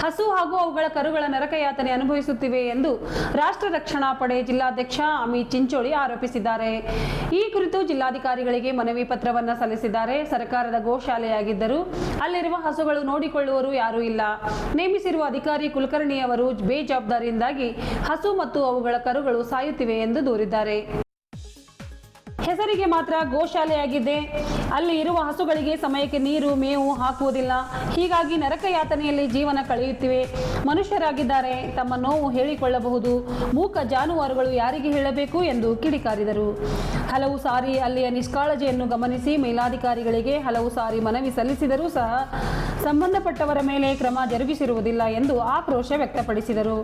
ಹಸು ಹಾಗೂ ಅವುಗಳ ಕರುಗಳ ನರಕಯಾತನೆ ಅನುಭವಿಸುತ್ತಿವೆ ಎಂದು ರಾಷ್ಟ್ರ ರಕ್ಷಣಾ ಪಡೆ ಜಿಲ್ಲಾಧ್ಯಕ್ಷ ಅಮಿತ್ ಚಿಂಚೋಳಿ ಆರೋಪಿಸಿದ್ದಾರೆ. ಈ ಕುರಿತು ಜಿಲ್ಲಾಧಿಕಾರಿಗಳಿಗೆ ಮನವಿ ಪತ್ರವನ್ನು ಸಲ್ಲಿಸಿದ್ದಾರೆ. ಸರ್ಕಾರದ ಗೋಶಾಲೆಯಾಗಿದ್ದರೂ ಅಲ್ಲಿರುವ ಹಸುಗಳು ನೋಡಿಕೊಳ್ಳುವರು ಯಾರೂ ಇಲ್ಲ. ನೇಮಿಸಿರುವ ಅಧಿಕಾರಿ ಕುಲಕರ್ಣಿ ಅವರು ಬೇಜವಾಬ್ದಾರಿಯಿಂದಾಗಿ ಹಸು ಮತ್ತು ಅವುಗಳ ಕರುಗಳು ಸಾಯುತ್ತಿವೆ ಎಂದು ದೂರಿದ್ದಾರೆ. ಹೆಸರಿಗೆ ಮಾತ್ರ ಗೋಶಾಲೆಯಾಗಿದೆ, ಅಲ್ಲಿ ಇರುವ ಹಸುಗಳಿಗೆ ಸಮಯಕ್ಕೆ ನೀರು ಮೇವು ಹಾಕುವುದಿಲ್ಲ. ಹೀಗಾಗಿ ನರಕ ಯಾತನೆಯಲ್ಲಿ ಜೀವನ ಕಳೆಯುತ್ತಿವೆ. ಮನುಷ್ಯರಾಗಿದ್ದಾರೆ, ತಮ್ಮ ನೋವು ಹೇಳಿಕೊಳ್ಳಬಹುದು. ಮೂಕ ಜಾನುವಾರುಗಳು ಯಾರಿಗೆ ಹೇಳಬೇಕು ಎಂದು ಕಿಡಿಕಾರಿದರು. ಹಲವು ಸಾರಿ ಅಲ್ಲಿಯ ನಿಷ್ಕಾಳಜಿಯನ್ನು ಗಮನಿಸಿ ಮೇಲಾಧಿಕಾರಿಗಳಿಗೆ ಹಲವು ಸಾರಿ ಮನವಿ ಸಲ್ಲಿಸಿದರೂ ಸಹ ಸಂಬಂಧಪಟ್ಟವರ ಮೇಲೆ ಕ್ರಮ ಜರುಗಿಸಿರುವುದಿಲ್ಲ ಎಂದು ಆಕ್ರೋಶ ವ್ಯಕ್ತಪಡಿಸಿದರು.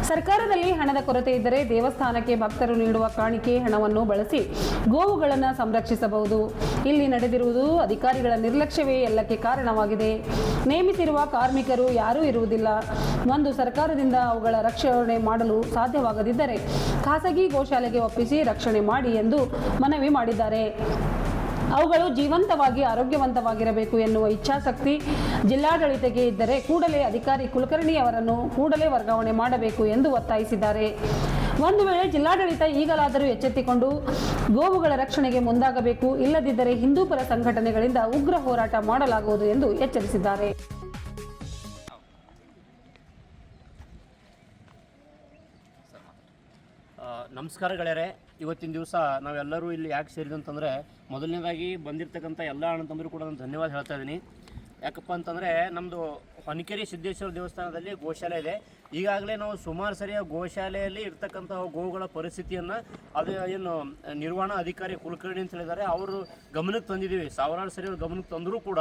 ಸರ್ಕಾರದಲ್ಲಿ ಹಣದ ಕೊರತೆ ಇದ್ದರೆ ದೇವಸ್ಥಾನಕ್ಕೆ ಭಕ್ತರು ನೀಡುವ ಕಾಣಿಕೆ ಹಣವನ್ನು ಬಳಸಿ ಗೋವುಗಳನ್ನು ಸಂರಕ್ಷಿಸಬಹುದು. ಇಲ್ಲಿ ನಡೆದಿರುವುದು ಅಧಿಕಾರಿಗಳ ನಿರ್ಲಕ್ಷ್ಯವೇ ಎಲ್ಲಕ್ಕೆ ಕಾರಣವಾಗಿದೆ. ನೇಮಿಸಿರುವ ಕಾರ್ಮಿಕರು ಯಾರೂ ಇರುವುದಿಲ್ಲ. ಒಂದು ಸರ್ಕಾರದಿಂದ ಅವುಗಳ ರಕ್ಷಣೆ ಮಾಡಲು ಸಾಧ್ಯವಾಗದಿದ್ದರೆ ಖಾಸಗಿ ಗೋಶಾಲೆಗೆ ಒಪ್ಪಿಸಿ ರಕ್ಷಣೆ ಮಾಡಿ ಎಂದು ಮನವಿ ಮಾಡಿದ್ದಾರೆ. ಅವುಗಳು ಜೀವಂತವಾಗಿ ಆರೋಗ್ಯವಂತವಾಗಿರಬೇಕು ಎನ್ನುವ ಇಚ್ಛಾಶಕ್ತಿ ಜಿಲ್ಲಾಡಳಿತಕ್ಕೆ ಇದ್ದರೆ ಕೂಡಲೇ ಅಧಿಕಾರಿ ಕುಲಕರ್ಣಿ ಅವರನ್ನು ಕೂಡಲೇ ವರ್ಗಾವಣೆ ಮಾಡಬೇಕು ಎಂದು ಒತ್ತಾಯಿಸಿದ್ದಾರೆ. ಒಂದು ವೇಳೆ ಜಿಲ್ಲಾಡಳಿತ ಈಗಲಾದರೂ ಎಚ್ಚೆತ್ತುಕೊಂಡು ಗೋವುಗಳ ರಕ್ಷಣೆಗೆ ಮುಂದಾಗಬೇಕು, ಇಲ್ಲದಿದ್ದರೆ ಹಿಂದೂಪರ ಸಂಘಟನೆಗಳಿಂದ ಉಗ್ರ ಹೋರಾಟ ಮಾಡಲಾಗುವುದು ಎಂದು ಎಚ್ಚರಿಸಿದ್ದಾರೆ. ನಮಸ್ಕಾರ ಗೆಳೆಯರೆ. ಇವತ್ತಿನ ದಿವಸ ನಾವೆಲ್ಲರೂ ಇಲ್ಲಿ ಯಾಕೆ ಸೇರಿದಂತಂದರೆ, ಮೊದಲನೇದಾಗಿ ಬಂದಿರತಕ್ಕಂಥ ಎಲ್ಲ ಅಣ್ಣತಮ್ಮರು ಕೂಡ ನಾನು ಧನ್ಯವಾದ ಹೇಳ್ತಾ ಇದ್ದೀನಿ. ಯಾಕಪ್ಪ ಅಂತಂದರೆ ನಮ್ಮದು ಹೊನ್ನಿಕೇರಿ ಸಿದ್ದೇಶ್ವರ ದೇವಸ್ಥಾನದಲ್ಲಿ ಗೋಶಾಲೆ ಇದೆ. ಈಗಾಗಲೇ ನಾವು ಸುಮಾರು ಸರಿಯ ಗೋಶಾಲೆಯಲ್ಲಿ ಇರ್ತಕ್ಕಂಥ ಗೋವುಗಳ ಪರಿಸ್ಥಿತಿಯನ್ನು ಅದು ಏನು ನಿರ್ವಹಣಾ ಅಧಿಕಾರಿ ಕುಲಕರ್ಣಿ ಅಂತ ಹೇಳಿದ್ದಾರೆ ಅವರು ಗಮನಕ್ಕೆ ತಂದಿದ್ದೀವಿ. ಸಾವಿರಾರು ಸರಿ ಅವ್ರ ಗಮನಕ್ಕೆ ತಂದರೂ ಕೂಡ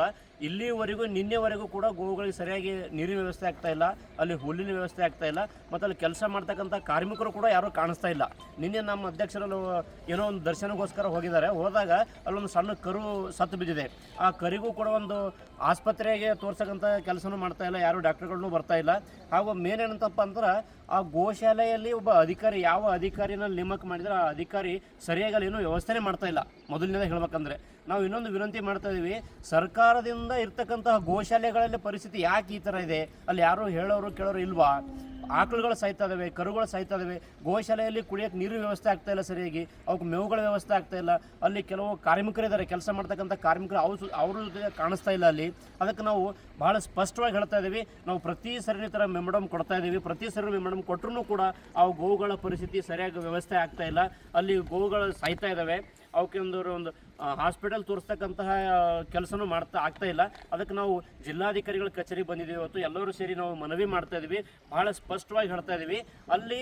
ಇಲ್ಲಿವರೆಗೂ ನಿನ್ನೆವರೆಗೂ ಕೂಡ ಗೋವುಗಳಿಗೆ ಸರಿಯಾಗಿ ನೀರಿನ ವ್ಯವಸ್ಥೆ ಆಗ್ತಾ ಇಲ್ಲ, ಅಲ್ಲಿ ಹುಲ್ಲಿನ ವ್ಯವಸ್ಥೆ ಆಗ್ತಾ ಇಲ್ಲ, ಮತ್ತು ಅಲ್ಲಿ ಕೆಲಸ ಮಾಡ್ತಕ್ಕಂಥ ಕಾರ್ಮಿಕರು ಕೂಡ ಯಾರೂ ಕಾಣಿಸ್ತಾ ಇಲ್ಲ. ನಿನ್ನೆ ನಮ್ಮ ಅಧ್ಯಕ್ಷರಲ್ಲೂ ಏನೋ ಒಂದು ದರ್ಶನಗೋಸ್ಕರ ಹೋಗಿದ್ದಾರೆ. ಹೋದಾಗ ಅಲ್ಲೊಂದು ಸಣ್ಣ ಕರು ಸತ್ತು ಬಿದ್ದಿದೆ. ಆ ಕರಿಗೂ ಕೂಡ ಒಂದು ಆಸ್ಪತ್ರೆಗೆ ತೋರ್ಸಕ್ಕಂಥ ಕೆಲಸನೂ ಮಾಡ್ತಾ ಇಲ್ಲ, ಯಾರು ಡಾಕ್ಟರ್ಗಳನ್ನೂ ಬರ್ತಾ ಇಲ್ಲ. ಹಾಗೂ ಮೇನ್ ಏನಂತಪ್ಪ ಅಂದ್ರೆ ಆ ಗೋಶಾಲೆಯಲ್ಲಿ ಒಬ್ಬ ಅಧಿಕಾರಿ, ಯಾವ ಅಧಿಕಾರಿನ ನೇಮಕ ಮಾಡಿದ್ರೆ ಆ ಅಧಿಕಾರಿ ಸರಿಯಾಗಿ ಅಲ್ಲಿ ಏನೂ ವ್ಯವಸ್ಥೆನೇ ಮಾಡ್ತಾ ಇಲ್ಲ. ಮೊದಲನೇದಾಗಿ ಹೇಳ್ಬೇಕಂದ್ರೆ ನಾವು ಇನ್ನೊಂದು ವಿನಂತಿ ಮಾಡ್ತಾ ಇದೀವಿ, ಸರ್ಕಾರದಿಂದ ಇರ್ತಕ್ಕಂತಹ ಗೋಶಾಲೆಗಳಲ್ಲಿ ಪರಿಸ್ಥಿತಿ ಯಾಕೆ ಈ ಥರ ಇದೆ, ಅಲ್ಲಿ ಯಾರು ಹೇಳೋರು ಕೇಳೋರು ಇಲ್ವಾ? ಆಕಳುಗಳು ಸಾಯ್ತಾ ಇದಾವೆ, ಕರುಗಳು ಸಾಯ್ತಾ ಇದಾವೆ. ಗೋಶಾಲೆಯಲ್ಲಿ ಕುಡಿಯೋಕ್ಕೆ ನೀರಿನ ವ್ಯವಸ್ಥೆ ಆಗ್ತಾ ಇಲ್ಲ, ಸರಿಯಾಗಿ ಅವಕ್ಕೆ ಮೇವುಗಳ ವ್ಯವಸ್ಥೆ ಆಗ್ತಾ ಇಲ್ಲ. ಅಲ್ಲಿ ಕೆಲವು ಕಾರ್ಮಿಕರಿದ್ದಾರೆ, ಕೆಲಸ ಮಾಡ್ತಕ್ಕಂಥ ಕಾರ್ಮಿಕರು, ಅವ್ರ ಜೊತೆ ಕಾಣಿಸ್ತಾ ಇಲ್ಲ ಅಲ್ಲಿ. ಅದಕ್ಕೆ ನಾವು ಭಾಳ ಸ್ಪಷ್ಟವಾಗಿ ಹೇಳ್ತಾ ಇದ್ದೀವಿ. ನಾವು ಪ್ರತಿ ಸರಿ ಥರ ಮೆಮೊಡಮ್ ಕೊಡ್ತಾ ಇದ್ದೀವಿ. ಪ್ರತಿ ಸರಿ ಮೆಮೊಡಮ್ ಕೊಟ್ಟರು ಕೂಡ ಆ ಗೋವುಗಳ ಪರಿಸ್ಥಿತಿ ಸರಿಯಾಗಿ ವ್ಯವಸ್ಥೆ ಆಗ್ತಾ ಇಲ್ಲ. ಅಲ್ಲಿ ಗೋವುಗಳು ಸಾಯ್ತಾ ಇದ್ದಾವೆ. ಅವಕ್ಕೆ ಒಂದು ಹಾಸ್ಪಿಟಲ್ ತೋರಿಸ್ತಕ್ಕಂತಹ ಕೆಲಸನೂ ಆಗ್ತಾ ಇಲ್ಲ. ಅದಕ್ಕೆ ನಾವು ಜಿಲ್ಲಾಧಿಕಾರಿಗಳ ಕಚೇರಿಗೆ ಬಂದಿದ್ದೀವಿ. ಇವತ್ತು ಎಲ್ಲರೂ ಸೇರಿ ನಾವು ಮನವಿ ಮಾಡ್ತಾ ಇದ್ದೀವಿ. ಭಾಳ ಸ್ಪಷ್ಟವಾಗಿ ಹೇಳ್ತಾ ಇದ್ದೀವಿ. ಅಲ್ಲಿ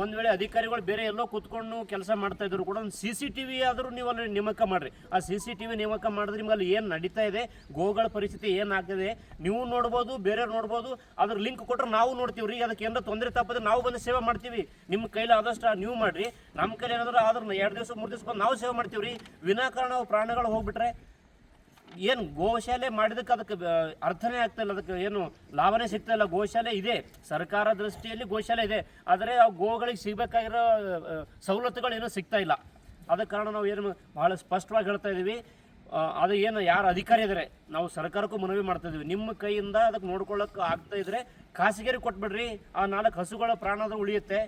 ಒಂದು ವೇಳೆ ಅಧಿಕಾರಿಗಳು ಬೇರೆ ಎಲ್ಲೋ ಕೂತ್ಕೊಂಡು ಕೆಲಸ ಮಾಡ್ತಾ ಇದ್ರು ಕೂಡ ಒಂದು CCTV ಆದರೂ ನೀವು ಅಲ್ಲಿ ನೇಮಕ ಮಾಡಿರಿ. ಆ CCTV ನೇಮಕ ಮಾಡಿದ್ರೆ ನಿಮ್ಗೆ ಅಲ್ಲಿ ಏನು ನಡೀತಾ ಇದೆ, ಗೋಗಳ ಪರಿಸ್ಥಿತಿ ಏನಾಗ್ತದೆ ನೀವು ನೋಡ್ಬೋದು, ಬೇರೆಯವ್ರು ನೋಡ್ಬೋದು. ಅದ್ರ ಲಿಂಕ್ ಕೊಟ್ಟರೆ ನಾವು ನೋಡ್ತೀವಿ ರೀ. ಅದಕ್ಕೆ ಏನಾರ ತೊಂದರೆ ತಪ್ಪದೆ ನಾವು ಬಂದು ಸೇವೆ ಮಾಡ್ತೀವಿ. ನಿಮ್ಮ ಕೈಲಿ ಆದಷ್ಟು ನೀವು ಮಾಡಿರಿ. ನಮ್ಮ ಕೈಲಿ ಏನಾದರೂ ಆದ್ರೂ 2 ದಿವಸ 3 ದಿವಸ ಬಂದು ನಾವು ಸೇವೆ ಮಾಡ್ತೀವಿ ರೀ. ವಿನಾಕಾರಣ ಪ್ರಾಣಿಗಳು ಹೋಗ್ಬಿಟ್ರೆ ಏನು ಗೋಶಾಲೆ ಮಾಡಿದಕ್ಕೆ ಅದಕ್ಕೆ ಅರ್ಥನೇ ಆಗ್ತಾ ಇಲ್ಲ, ಅದಕ್ಕೆ ಏನು ಲಾಭನೇ ಸಿಗ್ತಾ ಇಲ್ಲ. ಗೋಶಾಲೆ ಇದೆ, ಸರ್ಕಾರ ದೃಷ್ಟಿಯಲ್ಲಿ ಗೋಶಾಲೆ ಇದೆ, ಆದರೆ ಆ ಗೋಗಳಿಗೆ ಸಿಗಬೇಕಾಗಿರೋ ಸವಲತ್ತುಗಳು ಏನೂ ಸಿಗ್ತಾ ಇಲ್ಲ. ಅದ ಕಾರಣ ನಾವು ಏನು ಭಾಳ ಸ್ಪಷ್ಟವಾಗಿ ಹೇಳ್ತಾ ಇದ್ದೀವಿ, ಅದು ಏನು ಯಾರು ಅಧಿಕಾರಿ ಇದ್ದಾರೆ ನಾವು ಸರ್ಕಾರಕ್ಕೂ ಮನವಿ ಮಾಡ್ತಾ ಇದ್ದೀವಿ, ನಿಮ್ಮ ಕೈಯಿಂದ ಅದಕ್ಕೆ ನೋಡ್ಕೊಳ್ಳೋಕೆ ಆಗ್ತಾ ಇದ್ರೆ ಖಾಸಗಿಯರಿಗೆ ಕೊಟ್ಬಿಡ್ರಿ. ಆ 4 ಹಸುಗಳ ಪ್ರಾಣ ಆದರೂ ಉಳಿಯುತ್ತೆ.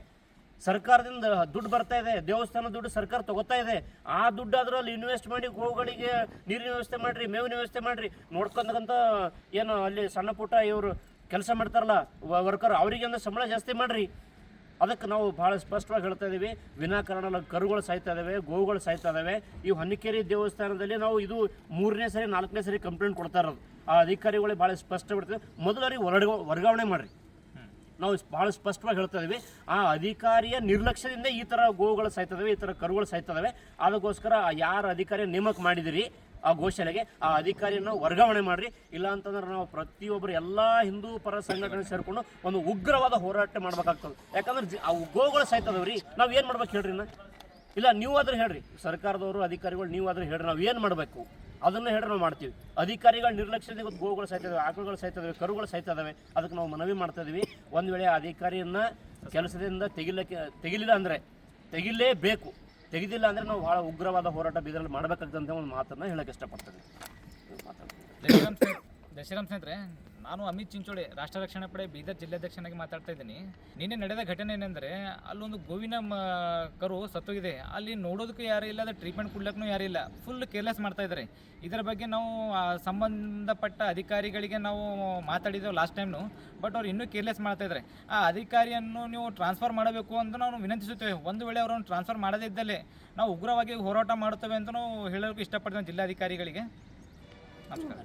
ಸರ್ಕಾರದಿಂದ ದುಡ್ಡು ಬರ್ತಾ ಇದೆ, ದೇವಸ್ಥಾನ ದುಡ್ಡು ಸರ್ಕಾರ ತಗೋತಾ ಇದೆ. ಆ ದುಡ್ಡು ಆದರೂ ಅಲ್ಲಿ ಇನ್ವೆಸ್ಟ್ ಮಾಡಿ ಗೋವುಗಳಿಗೆ ನೀರಿನ ವ್ಯವಸ್ಥೆ ಮಾಡಿರಿ, ಮೇವಿನ ವ್ಯವಸ್ಥೆ ಮಾಡಿರಿ. ನೋಡ್ಕೊಂಡಂತ ಏನು ಅಲ್ಲಿ ಸಣ್ಣ ಪುಟ್ಟ ಇವರು ಕೆಲಸ ಮಾಡ್ತಾರಲ್ಲ ವರ್ಕರ್, ಅವರಿಗೆ ಸಂಬಳ ಜಾಸ್ತಿ ಮಾಡಿರಿ. ಅದಕ್ಕೆ ನಾವು ಭಾಳ ಸ್ಪಷ್ಟವಾಗಿ ಹೇಳ್ತಾ ಇದ್ದೀವಿ. ವಿನಾಕಾರಣ ಕರುಗಳು ಸಾಯ್ತಾ ಇದ್ದಾವೆ, ಗೋವುಗಳು ಸಾಯ್ತಾ ಇದ್ದಾವೆ. ಈ ಹೊನ್ನಿಕೇರಿ ದೇವಸ್ಥಾನದಲ್ಲಿ ನಾವು ಇದು 3ನೇ ಸರಿ 4ನೇ ಸರಿ ಕಂಪ್ಲೇಂಟ್ ಕೊಡ್ತಾ ಇರೋದು. ಆ ಅಧಿಕಾರಿಗಳೇ ಭಾಳ ಸ್ಪಷ್ಟ ಬಿಡ್ತೀವಿ, ಮೊದಲು ಅವ್ರಿಗೆ ವರ್ಗಾವಣೆ ಮಾಡಿರಿ. ನಾವು ಭಾಳ ಸ್ಪಷ್ಟವಾಗಿ ಹೇಳ್ತಾ ಇದ್ದೀವಿ. ಆ ಅಧಿಕಾರಿಯ ನಿರ್ಲಕ್ಷ್ಯದಿಂದ ಈ ಥರ ಗೋವುಗಳು ಸಾಯ್ತದವೆ, ಈ ಥರ ಕರುಗಳು ಸಾಯ್ತದವೆ. ಅದಕ್ಕೋಸ್ಕರ ಯಾರ ಅಧಿಕಾರಿ ನೇಮಕ ಮಾಡಿದಿರಿ ಆ ಗೋಶಾಲೆಗೆ, ಆ ಅಧಿಕಾರಿಯನ್ನು ವರ್ಗಾವಣೆ ಮಾಡಿರಿ. ಇಲ್ಲ ಅಂತಂದ್ರೆ ನಾವು ಪ್ರತಿಯೊಬ್ಬರು ಎಲ್ಲ ಹಿಂದೂ ಪರ ಸಂಘಟನೆ ಸೇರಿಕೊಂಡು ಒಂದು ಉಗ್ರವಾದ ಹೋರಾಟ ಮಾಡ್ಬೇಕಾಗ್ತದೆ. ಯಾಕಂದ್ರೆ ಆ ಗೋವುಗಳು ಸಾಯ್ತದವ್ರಿ, ನಾವು ಏನು ಮಾಡ್ಬೇಕು ಹೇಳ್ರಿ? ಇಲ್ಲ ನೀವಾದ್ರೂ ಹೇಳ್ರಿ, ಸರ್ಕಾರದವರು ಅಧಿಕಾರಿಗಳು ನೀವಾದ್ರೂ ಹೇಳ್ರಿ, ನಾವು ಏನು ಮಾಡಬೇಕು ಅದನ್ನು ಹೇಳ್ರಿ, ನಾವು ಮಾಡ್ತೀವಿ. ಅಧಿಕಾರಿಗಳ ನಿರ್ಲಕ್ಷ್ಯದ ಇವತ್ತು ಗೋವುಗಳು ಸಾಯ್ತದವೆ, ಆಕಳುಗಳು ಸಾಯ್ತದವೆ, ಕರುಗಳು ಸಾಯ್ತದವೆ. ಅದಕ್ಕೆ ನಾವು ಮನವಿ ಮಾಡ್ತಾ ಇದ್ದೀವಿ. ಒಂದು ವೇಳೆ ಅಧಿಕಾರಿಯನ್ನು ಕೆಲಸದಿಂದ ತೆಗಿಲಿಲ್ಲ ಅಂದರೆ ತೆಗಿಲೇಬೇಕು. ತೆಗೆದಿಲ್ಲ ಅಂದರೆ ನಾವು ಭಾಳ ಉಗ್ರವಾದ ಹೋರಾಟ ಬೀದರಲ್ಲಿ ಮಾಡಬೇಕಾಗ್ತಂತ ಒಂದು ಮಾತನ್ನು ಹೇಳಕ್ಕೆ ಇಷ್ಟಪಡ್ತೀನಿ. ದಶರಾಮ್ ಸ್ನೇಹಿತರೆ, ನಾನು ಅಮಿತ್ ಚಿಂಚೋಳಿ, ರಾಷ್ಟ್ರ ರಕ್ಷಣಾ ಪಡೆ ಬೀದರ್ ಜಿಲ್ಲಾಧ್ಯಕ್ಷನಾಗಿ ಮಾತಾಡ್ತಾ ಇದ್ದೀನಿ. ನಿನ್ನೆ ನಡೆದ ಘಟನೆ ಏನೆಂದರೆ, ಅಲ್ಲೊಂದು ಗೋವಿನ ಕರು ಸತ್ತೋಗಿದೆ. ಅಲ್ಲಿ ನೋಡೋದಕ್ಕೂ ಯಾರೂ ಇಲ್ಲ, ಅದು ಟ್ರೀಟ್ಮೆಂಟ್ ಕೊಡ್ಲಿಕ್ಕೂ ಯಾರೂ ಇಲ್ಲ. ಫುಲ್ ಕೇರ್ಲೆಸ್ ಮಾಡ್ತಾ ಇದ್ದಾರೆ. ಇದರ ಬಗ್ಗೆ ನಾವು ಸಂಬಂಧಪಟ್ಟ ಅಧಿಕಾರಿಗಳಿಗೆ ನಾವು ಮಾತಾಡಿದ್ದೇವೆ ಲಾಸ್ಟ್ ಟೈಮ್ನು, ಬಟ್ ಅವ್ರು ಇನ್ನೂ ಕೇರ್ಲೆಸ್ ಮಾಡ್ತಾ ಇದ್ದಾರೆ. ಆ ಅಧಿಕಾರಿಯನ್ನು ನೀವು ಟ್ರಾನ್ಸ್ಫರ್ ಮಾಡಬೇಕು ಅಂತ ನಾವು ವಿನಂತಿಸುತ್ತೇವೆ. ಒಂದು ವೇಳೆ ಅವರನ್ನು ಟ್ರಾನ್ಸ್ಫರ್ ಮಾಡದೇ ಇದ್ದಲ್ಲಿ ನಾವು ಉಗ್ರವಾಗಿ ಹೋರಾಟ ಮಾಡುತ್ತೇವೆ ಅಂತ ನಾವು ಹೇಳೋಕ್ಕೆ ಇಷ್ಟಪಡ್ತೇವೆ ಜಿಲ್ಲಾಧಿಕಾರಿಗಳಿಗೆ. ನಮಸ್ಕಾರ.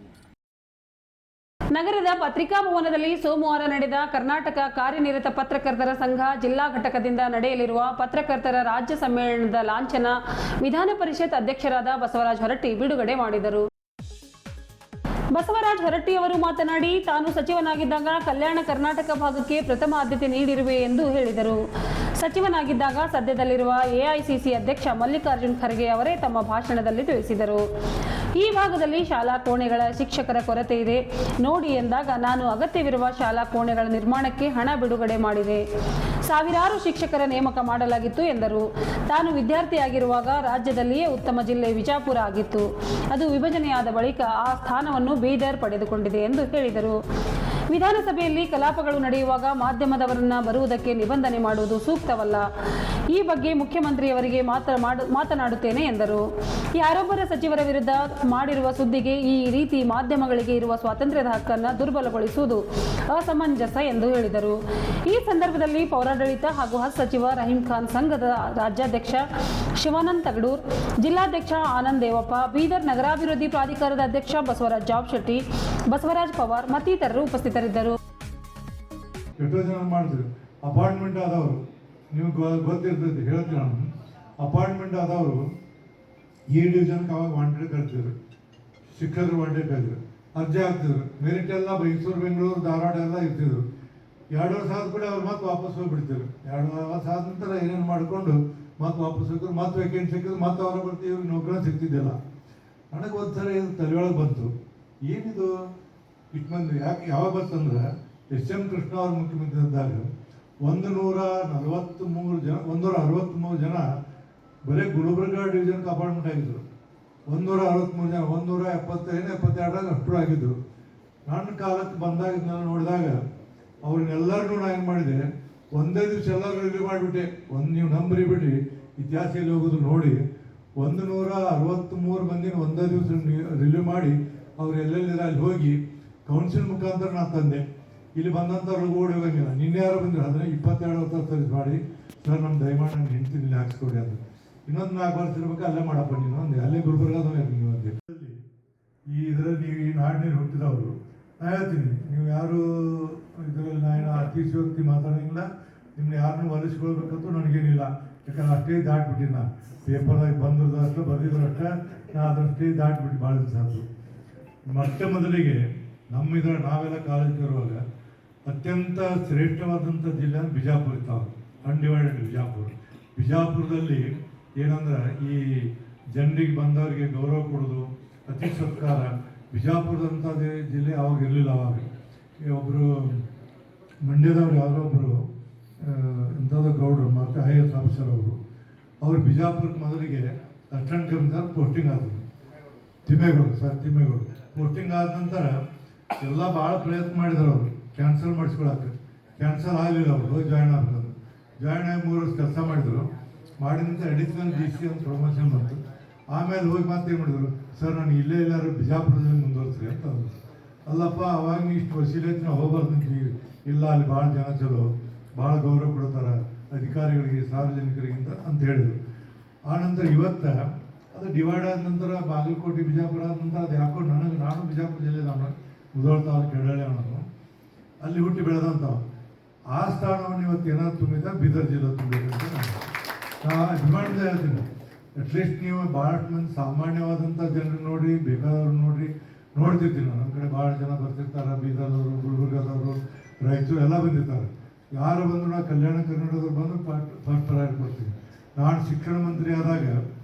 ನಗರದ ಪತ್ರಿಕಾ ಭವನದಲ್ಲಿ ಸೋಮವಾರ ನಡೆದ ಕರ್ನಾಟಕ ಕಾರ್ಯನಿರತ ಪತ್ರಕರ್ತರ ಸಂಘ ಜಿಲ್ಲಾ ಘಟಕದಿಂದ ನಡೆಯಲಿರುವ ಪತ್ರಕರ್ತರ ರಾಜ್ಯ ಸಮ್ಮೇಳನದ ಲಾಂಛನ ವಿಧಾನ ಪರಿಷತ್ ಅಧ್ಯಕ್ಷರಾದ ಬಸವರಾಜ ಹೊರಟ್ಟಿ ಬಿಡುಗಡೆ ಮಾಡಿದರು. ಬಸವರಾಜ ಹೊರಟ್ಟಿಯವರು ಮಾತನಾಡಿ, ತಾನು ಸಚಿವನಾಗಿದ್ದಾಗ ಕಲ್ಯಾಣ ಕರ್ನಾಟಕ ಭಾಗಕ್ಕೆ ಪ್ರಥಮ ಆದ್ಯತೆ ನೀಡಿರುವೆ ಎಂದು ಹೇಳಿದರು. ಸಚಿವನಾಗಿದ್ದಾಗ ಸದ್ಯದಲ್ಲಿರುವ ಎಐಸಿಸಿ ಅಧ್ಯಕ್ಷ ಮಲ್ಲಿಕಾರ್ಜುನ್ ಖರ್ಗೆ ಅವರೇ ತಮ್ಮ ಭಾಷಣದಲ್ಲಿ ತಿಳಿಸಿದರು. ಈ ಭಾಗದಲ್ಲಿ ಶಾಲಾ ಕೋಣೆಗಳ ಶಿಕ್ಷಕರ ಕೊರತೆ ಇದೆ ನೋಡಿ ಎಂದಾಗ, ನಾನು ಅಗತ್ಯವಿರುವ ಶಾಲಾ ಕೋಣೆಗಳ ನಿರ್ಮಾಣಕ್ಕೆ ಹಣ ಬಿಡುಗಡೆ ಮಾಡಿದೆ. ಸಾವಿರಾರು ಶಿಕ್ಷಕರ ನೇಮಕ ಮಾಡಲಾಗಿತ್ತು ಎಂದರು. ತಾನು ವಿದ್ಯಾರ್ಥಿಯಾಗಿರುವಾಗ ರಾಜ್ಯದಲ್ಲಿಯೇ ಉತ್ತಮ ಜಿಲ್ಲೆ ವಿಜಾಪುರ ಆಗಿತ್ತು. ಅದು ವಿಭಜನೆಯಾದ ಬಳಿಕ ಆ ಸ್ಥಾನವನ್ನು ಬೀದರ್ ಪಡೆದುಕೊಂಡಿದೆ ಎಂದು ಹೇಳಿದರು. ವಿಧಾನಸಭೆಯಲ್ಲಿ ಕಲಾಪಗಳು ನಡೆಯುವಾಗ ಮಾಧ್ಯಮದವರನ್ನ ಬರುವುದಕ್ಕೆ ನಿಬಂಧನೆ ಮಾಡುವುದು ಸೂಕ್ತವಲ್ಲ. ಈ ಬಗ್ಗೆ ಮುಖ್ಯಮಂತ್ರಿಯವರಿಗೆ ಮಾತನಾಡುತ್ತೇನೆ ಎಂದರು. ಯಾರೊಬ್ಬರ ಸಚಿವರ ವಿರುದ್ಧ ಮಾಡಿರುವ ಸುದ್ದಿಗೆ ಈ ರೀತಿ ಮಾಧ್ಯಮಗಳಿಗೆ ಇರುವ ಸ್ವಾತಂತ್ರ್ಯದ ಹಕ್ಕನ್ನು ದುರ್ಬಲಗೊಳಿಸುವುದು ಅಸಮಂಜಸ ಎಂದು ಹೇಳಿದರು. ಈ ಸಂದರ್ಭದಲ್ಲಿ ಪೌರಾಡಳಿತ ಹಾಗೂ ಹಜ್ ಸಚಿವ ರಹೀಂ ಖಾನ್, ಸಂಘದ ರಾಜ್ಯಾಧ್ಯಕ್ಷ ಶಿವಾನಂದ್ ತಗಡೂರ್, ಜಿಲ್ಲಾಧ್ಯಕ್ಷ ಆನಂದ್ ದೇವಪ್ಪ, ಬೀದರ್ ನಗರಾಭಿವೃದ್ಧಿ ಪ್ರಾಧಿಕಾರದ ಅಧ್ಯಕ್ಷ ಬಸವರಾಜ್ ಜಾಬ್ ಶೆಟ್ಟಿ, ಬಸವರಾಜ್ ಪವಾರ್ ಮತ್ತಿತರರು ಉಪಸ್ಥಿತರಿದ್ದರು. ಅಪಾಯಿಂಟ್ಮೆಂಟ್ ಆದವರು ನೀವು ಗೊತ್ತಿರ್ತೈತಿ, ಹೇಳ್ತೀನಿ ನಾನು. ಅಪಾಯಿಂಟ್ಮೆಂಟ್ ಆದವರು ಈ ಡಿವಿಷನ್ಗೆ ಅವಾಗ ವಾಂಟೆಡ್ ಕರ್ತಿದ್ರು, ಶಿಕ್ಷಕರು ವಾಂಟೆಡ್ ಕರ್ತಿದ್ರು, ಅರ್ಜಿ ಹಾಕ್ತಿದ್ರು. ಮೆರಿಟ್ ಎಲ್ಲ ಮೈಸೂರು, ಬೆಂಗಳೂರು, ಧಾರವಾಡ ಎಲ್ಲ ಇರ್ತಿದ್ರು. 2 ವರ್ಷ ಆದ ಕೂಡ ಅವ್ರು ಮತ್ತೆ ವಾಪಸ್ ಹೋಗ್ಬಿಡ್ತಿದ್ರು. 2 ವರ್ಷ ಆದ ನಂತರ ಏನೇನು ಮಾಡಿಕೊಂಡು ಮತ್ತೆ ವಾಪಸ್ ಹೋಗಿದ್ರು, ಮತ್ತೆ ವೇಕೆಂಟ್ ಸಿಕ್ಕಿದ್ರು, ಮತ್ತೆ ಅವ್ರ ಬರ್ತೀವಿ, ಇವ್ರಿಗೆ ನೌಕರಿ ಸಿಗ್ತಿದ್ದಿಲ್ಲ. ನನಗೆ ಒಂದ್ಸಲ ಇದು ತಲೆಯೊಳಗೆ ಬಂತು, ಏನಿದು ಇಟ್ಟು ಮಂದಿ ಯಾಕೆ ಯಾವಾಗ ಬಂತಂದ್ರೆ, ಎಸ್.ಎಂ. ಕೃಷ್ಣ ಅವ್ರ ಮುಖ್ಯಮಂತ್ರಿ ಇದ್ದಾಗ 163 ಜನ ಬರೀ ಗುಲ್ಬರ್ಗ ಡಿವಿಷನ್ಗೆ ಅಪಾಯಿಂಟ್ಮೆಂಟ್ ಆಗಿದ್ರು. 163 ಜನ, 172 ಅಷ್ಟು ಆಗಿದ್ರು. ನನ್ನ ಕಾಲಕ್ಕೆ ಬಂದಾಗಿದ್ನೆಲ್ಲ ನೋಡಿದಾಗ ಅವ್ರನ್ನೆಲ್ಲರಿಗೂ ನಾನು ಏನು ಮಾಡಿದೆ, ಒಂದೇ ದಿವಸ ಎಲ್ಲರೂ ರಿವ್ಯೂ ಮಾಡಿಬಿಟ್ಟೆ. ನೀವು ನಂಬರಿ ಬಿಡಿ, ಇತಿಹಾಸದಲ್ಲಿ ಹೋಗೋದು ನೋಡಿ 163 ಮಂದಿನ ಒಂದೇ ದಿವಸ ರಿವ್ಯೂ ಮಾಡಿ ಅವ್ರು ಎಲ್ಲೆಲ್ಲಿದೆ ಅಲ್ಲಿ ಹೋಗಿ ಕೌನ್ಸಿಲ್ ಮುಖಾಂತರ ನಾನು ತಂದೆ. ಇಲ್ಲಿ ಬಂದಂಥವ್ರಿಗೆ ಓಡಿ ಹೋಗಂಗಿಲ್ಲ. ನಿನ್ನೆ ಯಾರು ಬಂದರು, ಅದನ್ನ 22 ವರ್ಷ ಸರ್ವಿಸ್ ಮಾಡಿ, ಸರ್ ನಮ್ಮ ದಯಮಾಡಿ ನಾನು ಹೆಂಡ್ತೀನಿ ಇಲ್ಲಿ ಹಾಕ್ಸ್ಕೊಡಿ ಅದು. ಇನ್ನೊಂದು 4 ವರ್ಷ ಇರ್ಬೇಕು, ಅಲ್ಲೇ ಮಾಡಪ್ಪ ನೀನು ಅಂದೆ. ಅಲ್ಲೇ ಗುಲ್ಬರ್ಗದವೇ ನೀವು ಅಂದೆ. ಇದರಲ್ಲಿ ನೀವು ಈ ನಾಡಿನಲ್ಲಿ ಹುಟ್ಟಿದವರು, ನಾ ಹೇಳ್ತೀನಿ, ನೀವು ಯಾರು ಇದರಲ್ಲಿ ನಾನು ಅತಿಶಯೋಕ್ತಿ ಮಾತಾಡೋಂಗಿಲ್ಲ. ನಿಮ್ಮನ್ನ ಯಾರನ್ನೂ ಒಲಿಸ್ಕೊಳ್ಬೇಕಂತೂ ನನಗೇನಿಲ್ಲ. ಯಾಕಂದ್ರೆ ಅಷ್ಟೇ ದಾಟ್ಬಿಟ್ಟಿನಿ ನಾನು. ಪೇಪರ್ದಾಗ ಬಂದಿರೋದು ಅಷ್ಟು ಬರೆದಿದ್ರು ಅಷ್ಟೇ, ನಾನು ಅದಷ್ಟೇ ದಾಟ್ಬಿಟ್ಟು ಭಾಳ ದಿವಸ ಆಯ್ತು. ಮೊಟ್ಟ ಮೊದಲಿಗೆ ನಾವೆಲ್ಲ ಕಾಲೇಜ್ಗೆ ಇರುವಾಗ ಅತ್ಯಂತ ಶ್ರೇಷ್ಠವಾದಂಥ ಜಿಲ್ಲೆ ಅಂದ್ರೆ ಬಿಜಾಪುರ ಇರ್ತಾವೆ, ಅನ್ಡಿವೈಡೆಡ್ ಬಿಜಾಪುರ. ಬಿಜಾಪುರದಲ್ಲಿ ಏನಂದ್ರೆ ಈ ಜನರಿಗೆ ಬಂದವರಿಗೆ ಗೌರವ ಕೊಡೋದು, ಅತಿ ಸತ್ಕಾರ. ಬಿಜಾಪುರದಂಥ ಜಿಲ್ಲೆ ಅವಾಗ ಇರಲಿಲ್ಲ. ಅವಾಗ ಒಬ್ಬರು ಮಂಡ್ಯದವ್ರು ಯಾರೋ ಒಬ್ಬರು ಎಂಥದ್ದು ಗೌಡರು ಮತ್ತು IAS ಆಫೀಸರ್ ಅವರು ಬಿಜಾಪುರಕ್ಕೆ ಮೊದಲಿಗೆ ಅಸಿಸ್ಟೆಂಟ್ ಕಮಿಷನರ್ ಪೋಸ್ಟಿಂಗ್ ಆದರು. ತಿಮ್ಮೇಗೌಡರು ಪೋಸ್ಟಿಂಗ್ ಆದ ನಂತರ ಎಲ್ಲ ಭಾಳ ಪ್ರಯತ್ನ ಮಾಡಿದ್ರು. ಅವರು ಕ್ಯಾನ್ಸಲ್ ಮಾಡಿಸ್ಕೊಳಕ್ಕೆ ಕ್ಯಾನ್ಸಲ್ ಆಗಲಿಲ್ಲ. ಅವರು ಹೋಗಿ ಜಾಯ್ನ್ ಆಗ್ತದೆ. ಜಾಯ್ನ್ ಆಗಿ 3 ವರ್ಷ ಕೆಲಸ ಮಾಡಿದರು. ಮಾಡಿದ ನಂತರ ಅಡಿಷನಲ್ DC ಅಂತ ಪ್ರಮೋಷನ್ ಬಂತು. ಆಮೇಲೆ ಹೋಗಿ ಮತ್ತೆ ಏನು ಮಾಡಿದ್ರು, ಸರ್ ನಾನು ಇಲ್ಲೇ ಎಲ್ಲರೂ ಬಿಜಾಪುರದಲ್ಲಿ ಮುಂದುವರ್ಸ್ರಿ ಅಂತ ಅಂದರು. ಅಲ್ಲಪ್ಪ, ಅವಾಗ ನೀವು ಇಷ್ಟು ವಸೀಲೈತಿ ನಾವು ಹೋಗ್ಬಾರ್ದಂತೀವಿ. ಇಲ್ಲ, ಅಲ್ಲಿ ಭಾಳ ಜನ ಚಲೋ, ಭಾಳ ಗೌರವ ಕೊಡ್ತಾರೆ ಅಧಿಕಾರಿಗಳಿಗೆ, ಸಾರ್ವಜನಿಕರಿಗೆ ಅಂತ ಹೇಳಿದರು. ಆನಂತರ ಇವತ್ತು ಅದು ಡಿವೈಡ್ ಆದ ನಂತರ ಬಾಗಲಕೋಟೆ ಬಿಜಾಪುರ ಆದ ನಂತರ ಅದು ಯಾಕೋ ನಾನು ಬಿಜಾಪುರ ಜಿಲ್ಲೆದವನು, ಮುಧೋಳ ತಾಲೂಕು ಕೆಳಳೆ ಅವನು, ಅಲ್ಲಿ ಹುಟ್ಟಿ ಬೆಳೆದಂಥವು. ಆ ಸ್ಥಾನವನ್ನು ಇವತ್ತು ಏನಾದ್ರು ತುಂಬಿದ ಬೀದರ್ ಜಿಲ್ಲೆ ತುಂಬಬೇಕಂತ ನಾನು ಅಭಿಮಾನದ ಹೇಳ್ತೀನಿ. ಅಟ್ಲೀಸ್ಟ್ ನೀವು ಭಾಳಷ್ಟು ಮಂದಿ ಸಾಮಾನ್ಯವಾದಂಥ ಜನರು ನೋಡಿ, ಬೇಕಾದವ್ರು ನೋಡ್ತಿರ್ತೀನಿ. ನಮ್ಮ ಕಡೆ ಭಾಳ ಜನ ಬರ್ತಿರ್ತಾರೆ, ಬೀದರ್ದವರು, ಗುಲ್ಬರ್ಗದವರು, ರಾಯಚೂರು ಎಲ್ಲ ಬಂದಿರ್ತಾರೆ. ಯಾರು ಬಂದರೂ ನಾವು ಕಲ್ಯಾಣ ಕರ್ನಾಟಕದವ್ರು ಬಂದು ಫಸ್ಟ್ ಪ್ರಯಾರಿಟಿ ಕೊಡ್ತೀನಿ. ನಾನು ಶಿಕ್ಷಣ ಮಂತ್ರಿ ಆದಾಗ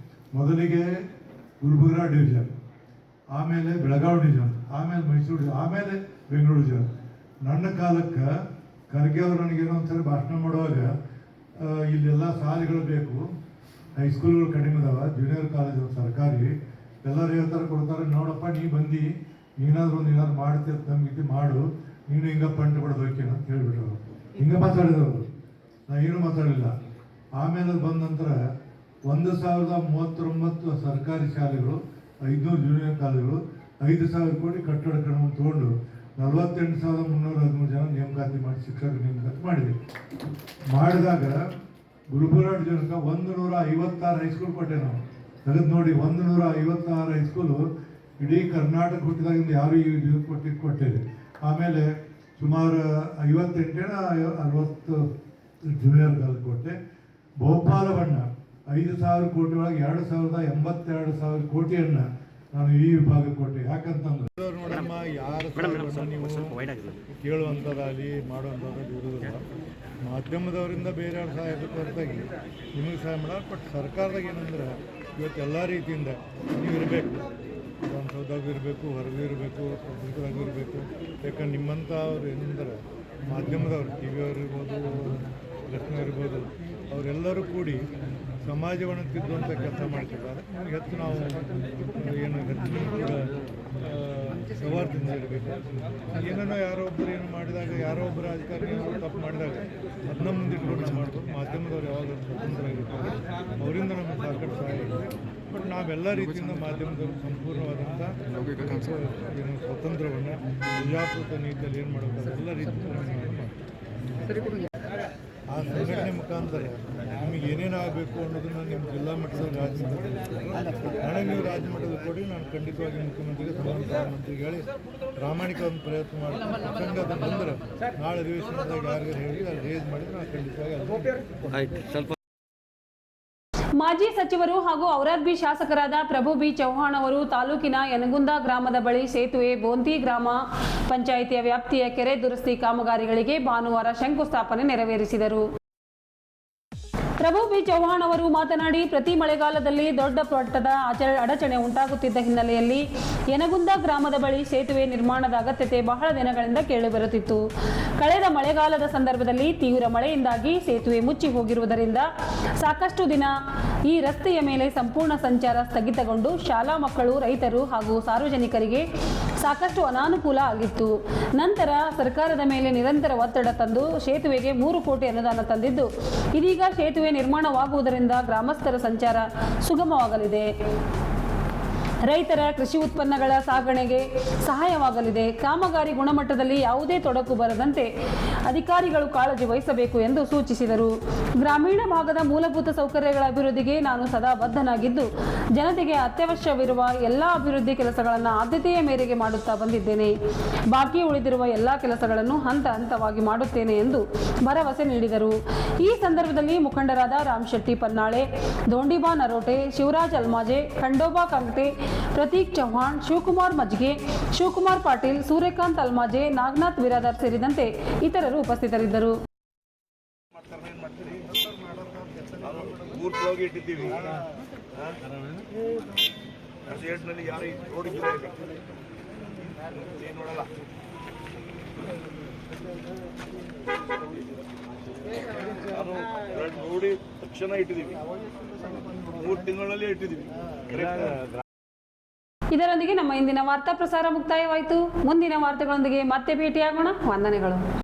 ಮೊದಲಿಗೆ ಗುಲ್ಬರ್ಗ ಡಿವಿಷನ್, ಆಮೇಲೆ ಬೆಳಗಾವಿ ಡಿವಿಷನ್, ಆಮೇಲೆ ಮೈಸೂರು ಡಿವಿಷನ್, ಆಮೇಲೆ ಬೆಂಗಳೂರು ಡಿವಿಷನ್. ನನ್ನ ಕಾಲಕ್ಕೆ ಖರ್ಗೆ ಅವರು ನನಗೇನೋ ಒಂದ್ಸರಿ ಭಾಷಣ ಮಾಡುವಾಗ, ಇಲ್ಲೆಲ್ಲ ಸಾಲಿಗಳು ಬೇಕು, ಹೈಸ್ಕೂಲ್ಗಳು ಕಡಿಮೆ ಅದಾವ, ಜೂನಿಯರ್ ಕಾಲೇಜ್ ಸರ್ಕಾರಿ ಎಲ್ಲರೂ ಹೇಳ್ತಾರೆ ಕೊಡ್ತಾರೆ, ನೋಡಪ್ಪ ನೀ ಬಂದು ನೀನಾದ್ರೂ ಏನಾದ್ರು ಮಾಡ್ತೀರ ನಮ್ಗೆ ಮಾಡು, ನೀನು ಹಿಂಗೆ ಪಂಟ್ ಕೊಡ್ಬೇಕೇನು ಅಂತ ಹೇಳ್ಬಿಟ್ರು. ಹಿಂಗೆ ಮಾತಾಡಿದವರು, ನಾ ಏನೂ ಮಾತಾಡಲಿಲ್ಲ. ಆಮೇಲೆ ಬಂದ ನಂತರ 1039 ಸರ್ಕಾರಿ ಶಾಲೆಗಳು, 500 ಜೂನಿಯರ್ ಕಾಲೇಜುಗಳು, 5,000 ಕೋಟಿ ಕಟ್ಟಡ ಕ್ರಮ ತೊಗೊಂಡು 48,313 ಜನ ನೇಮಕಾತಿ ಮಾಡಿ ಶಿಕ್ಷಕರ ನೇಮಕಾತಿ ಮಾಡಿದೆ. ಮಾಡಿದಾಗ ಗುರುಪುರಾಡ್ ಜನಕ 156 ಹೈಸ್ಕೂಲ್ ಕೊಟ್ಟೆ ನಾವು. ತೆಗೆದು ನೋಡಿ, 156 ಹೈಸ್ಕೂಲು ಇಡೀ ಕರ್ನಾಟಕ ಹುಟ್ಟಿದಾಗಿಂದ ಯಾರು ಈ ಕೊಟ್ಟಿದೆ. ಆಮೇಲೆ ಸುಮಾರು 58-60 ಜೂನಿಯರ್ ಕಾಲೇಜ್ ಕೊಟ್ಟೆ. ಬಹುಪಾಲ ಬಣ್ಣ 5,000 ಕೋಟಿ ಒಳಗೆ 2,82,000 ಕೋಟಿಯನ್ನು ನಾನು ಈ ವಿಭಾಗಕ್ಕೆ ಕೊಟ್ಟೆ. ಯಾಕಂತಂದ್ರೆ ನೋಡಮ್ಮ, ಯಾರು ನೀವು ಕೇಳುವಂಥದ್ದಾಗಲಿ ಮಾಡುವಂಥದ್ದು ಇರುವುದಿಲ್ಲ. ಮಾಧ್ಯಮದವರಿಂದ ಬೇರೆ ಯಾರು ಸಹಾಯ ಹೊರತಾಗಿ ನಿಮಗೆ ಸಹಾಯ ಮಾಡೋದು. ಬಟ್ ಸರ್ಕಾರದಾಗ ಏನಂದ್ರೆ ಇವತ್ತು ಎಲ್ಲ ರೀತಿಯಿಂದ ನೀವು ಇರಬೇಕು, ವಿಧಾನಸೌಧದಾಗೂ ಇರಬೇಕು, ಹೊರಗೂ ಇರಬೇಕು, ಪಬ್ಲಿಕ್ದಾಗೂ ಇರಬೇಕು. ಯಾಕಂದ್ರೆ ನಿಮ್ಮಂಥ ಅವ್ರು ಏನಂದ್ರೆ ಮಾಧ್ಯಮದವ್ರು, ಟಿ ವಿ ಅವ್ರು ಇರ್ಬೋದು, ರತ್ನ ಇರ್ಬೋದು, ಅವರೆಲ್ಲರೂ ಕೂಡಿ ಸಮಾಜವನ್ನು ತಿದ್ದುವಂಥ ಕೆಲಸ ಮಾಡ್ತಿದ್ದಾರೆ. ಹೆಚ್ಚು ನಾವು ಏನು ಹೆಚ್ಚು ಕೂಡ ಸವಾರ್ದಿಂದ ಇರಬೇಕು. ಏನೇನೋ ಯಾರೋ ಒಬ್ಬರು ಏನು ಮಾಡಿದಾಗ, ಯಾರೋ ಒಬ್ಬರು ರಾಜಕಾರಣಿ ತಪ್ಪು ಮಾಡಿದಾಗ ಅದನ್ನ ಮುಂದಿಟ್ಕೊಂಡು ನಾವು ಮಾಡ್ಬೋದು. ಮಾಧ್ಯಮದವ್ರು ಯಾವಾಗ ಸ್ವತಂತ್ರ ಇರ್ತಾರೆ, ಅವರಿಂದ ನಮಗೆ ಸಾಕಷ್ಟು ಸಹಾಯ ಇದೆ. ಬಟ್ ನಾವೆಲ್ಲ ರೀತಿಯಿಂದ ಮಾಧ್ಯಮದವರು ಸಂಪೂರ್ಣವಾದಂಥ ಏನು ಸ್ವತಂತ್ರವನ್ನು ಪ್ರಜಾಪ್ರಭುತ್ವ ನೀತಿಯಲ್ಲಿ ಏನು ಮಾಡಬೇಕು ಎಲ್ಲ ರೀತಿಯಿಂದ ನಾವು ಮಾಡ್ತೀವಿ. ಆ ಸಂಘಟನೆ ಮುಖಾಂತರ ನಿಮಗೆ ಏನೇನು ಆಗಬೇಕು ಅನ್ನೋದನ್ನು ನಿಮ್ಮ ಜಿಲ್ಲಾ ಮಟ್ಟದಲ್ಲಿ, ರಾಜ್ಯ ಮಟ್ಟದಲ್ಲಿ ನನಗೆ ನೀವು ರಾಜ್ಯ ಮಟ್ಟದಲ್ಲಿ ಕೊಡಿ. ನಾನು ಖಂಡಿತವಾಗಿ ಮುಖ್ಯಮಂತ್ರಿಗೆ, ಸಂಬಂಧಿತ ಮಂತ್ರಿಗೆ ಹೇಳಿ ಪ್ರಾಮಾಣಿಕ ಒಂದು ಪ್ರಯತ್ನ ಮಾಡ್ತೀನಿ. ಪ್ರಸಂಗ ಅದನ್ನು ಬಂದರೆ ನಾಳೆ ಅಧಿವೇಶನದಾಗ ಯಾರಿಗಾರು ಹೇಳಿ ಅಲ್ಲಿ ರೇಸ್ ಮಾಡಿದ್ರೆ ನಾನು ಖಂಡಿತವಾಗಿ ಮಾಜಿ ಸಚಿವರು ಹಾಗೂ ಔರಾದ್ಬಿ ಶಾಸಕರಾದ ಪ್ರಭು ಬಿ ಚೌಹಾಣ್ ಅವರು ತಾಲೂಕಿನ ಯನಗುಂದ ಗ್ರಾಮದ ಬಳಿ ಸೇತುವೆ, ಬೋಂತಿ ಗ್ರಾಮ ಪಂಚಾಯಿತಿಯ ವ್ಯಾಪ್ತಿಯ ಕೆರೆ ದುರಸ್ತಿ ಕಾಮಗಾರಿಗಳಿಗೆ ಭಾನುವಾರ ಶಂಕುಸ್ಥಾಪನೆ ನೆರವೇರಿಸಿದರು. ಪ್ರಭು ಬಿ ಚೌಹಾಣ್ ಅವರು ಮಾತನಾಡಿ, ಪ್ರತಿ ಮಳೆಗಾಲದಲ್ಲಿ ದೊಡ್ಡ ಮಟ್ಟದ ಅಡಚಣೆ ಉಂಟಾಗುತ್ತಿದ್ದ ಹಿನ್ನೆಲೆಯಲ್ಲಿ ಯನಗುಂದ ಗ್ರಾಮದ ಬಳಿ ಸೇತುವೆ ನಿರ್ಮಾಣದ ಅಗತ್ಯತೆ ಬಹಳ ದಿನಗಳಿಂದ ಕೇಳಿಬರುತ್ತಿತ್ತು. ಕಳೆದ ಮಳೆಗಾಲದ ಸಂದರ್ಭದಲ್ಲಿ ತೀವ್ರ ಮಳೆಯಿಂದಾಗಿ ಸೇತುವೆ ಮುಚ್ಚಿ ಹೋಗಿರುವುದರಿಂದ ಸಾಕಷ್ಟು ದಿನ ಈ ರಸ್ತೆಯ ಮೇಲೆ ಸಂಪೂರ್ಣ ಸಂಚಾರ ಸ್ಥಗಿತಗೊಂಡು ಶಾಲಾ ಮಕ್ಕಳು, ರೈತರು ಹಾಗೂ ಸಾರ್ವಜನಿಕರಿಗೆ ಸಾಕಷ್ಟು ಅನಾನುಕೂಲ ಆಗಿತ್ತು. ನಂತರ ಸರ್ಕಾರದ ಮೇಲೆ ನಿರಂತರ ಒತ್ತಡ ತಂದು ಸೇತುವೆಗೆ 3 ಕೋಟಿ ಅನುದಾನ ತಂದಿದ್ದು, ಇದೀಗ ಸೇತುವೆ ನಿರ್ಮಾಣವಾಗುವುದರಿಂದ ಗ್ರಾಮಸ್ಥರ ಸಂಚಾರ ಸುಗಮವಾಗಲಿದೆ. ರೈತರ ಕೃಷಿ ಉತ್ಪನ್ನಗಳ ಸಾಗಣೆಗೆ ಸಹಾಯವಾಗಲಿದೆ. ಕಾಮಗಾರಿ ಗುಣಮಟ್ಟದಲ್ಲಿ ಯಾವುದೇ ತೊಡಕು ಬರದಂತೆ ಅಧಿಕಾರಿಗಳು ಕಾಳಜಿ ವಹಿಸಬೇಕು ಎಂದು ಸೂಚಿಸಿದರು. ಗ್ರಾಮೀಣ ಭಾಗದ ಮೂಲಭೂತ ಸೌಕರ್ಯಗಳ ಅಭಿವೃದ್ಧಿಗೆ ನಾನು ಸದಾ ಬದ್ಧನಾಗಿದ್ದು, ಜನತೆಗೆ ಅತ್ಯವಶ್ಯವಿರುವ ಎಲ್ಲ ಅಭಿವೃದ್ಧಿ ಕೆಲಸಗಳನ್ನು ಆದ್ಯತೆಯ ಮೇರೆಗೆ ಮಾಡುತ್ತಾ ಬಂದಿದ್ದೇನೆ. ಬಾಕಿ ಉಳಿದಿರುವ ಎಲ್ಲ ಕೆಲಸಗಳನ್ನು ಹಂತ ಹಂತವಾಗಿ ಮಾಡುತ್ತೇನೆ ಎಂದು ಭರವಸೆ ನೀಡಿದರು. ಈ ಸಂದರ್ಭದಲ್ಲಿ ಮುಖಂಡರಾದ ರಾಮ್ ಶೆಟ್ಟಿ ಪನ್ನಾಳೆ, ದೋಂಡಿಬಾ ನರೋಟೆ, ಶಿವರಾಜ್ ಅಲ್ಮಾಜೆ, ಖಂಡೋಬಾ ಕಂಗಟೆ, ಪ್ರತೀಕ್ ಚೌಹಾಣ್, ಶಿವಕುಮಾರ್ ಮಜ್ಗೆ, ಶಿವಕುಮಾರ್ ಪಾಟೀಲ್, ಸೂರ್ಯಕಾಂತ್ ಅಲ್ಮಾಜೆ, ನಾಗನಾಥ್ ಬಿರಾದರ್ ಸೇರಿದಂತೆ ಇತರರು ಉಪಸ್ಥಿತರಿದ್ದರು. ನೋಡಿ ತಕ್ಷಣ ಇಟ್ಟಿದ್ದೀವಿ, 3 ತಿಂಗಳಲ್ಲಿ ಇಟ್ಟಿದ್ದೀವಿ. ಇದರೊಂದಿಗೆ ನಮ್ಮ ಇಂದಿನ ವಾರ್ತಾ ಪ್ರಸಾರ ಮುಕ್ತಾಯವಾಯಿತು. ಮುಂದಿನ ವಾರ್ತೆಗಳೊಂದಿಗೆ ಮತ್ತೆ ಭೇಟಿಯಾಗೋಣ. ವಂದನೆಗಳು.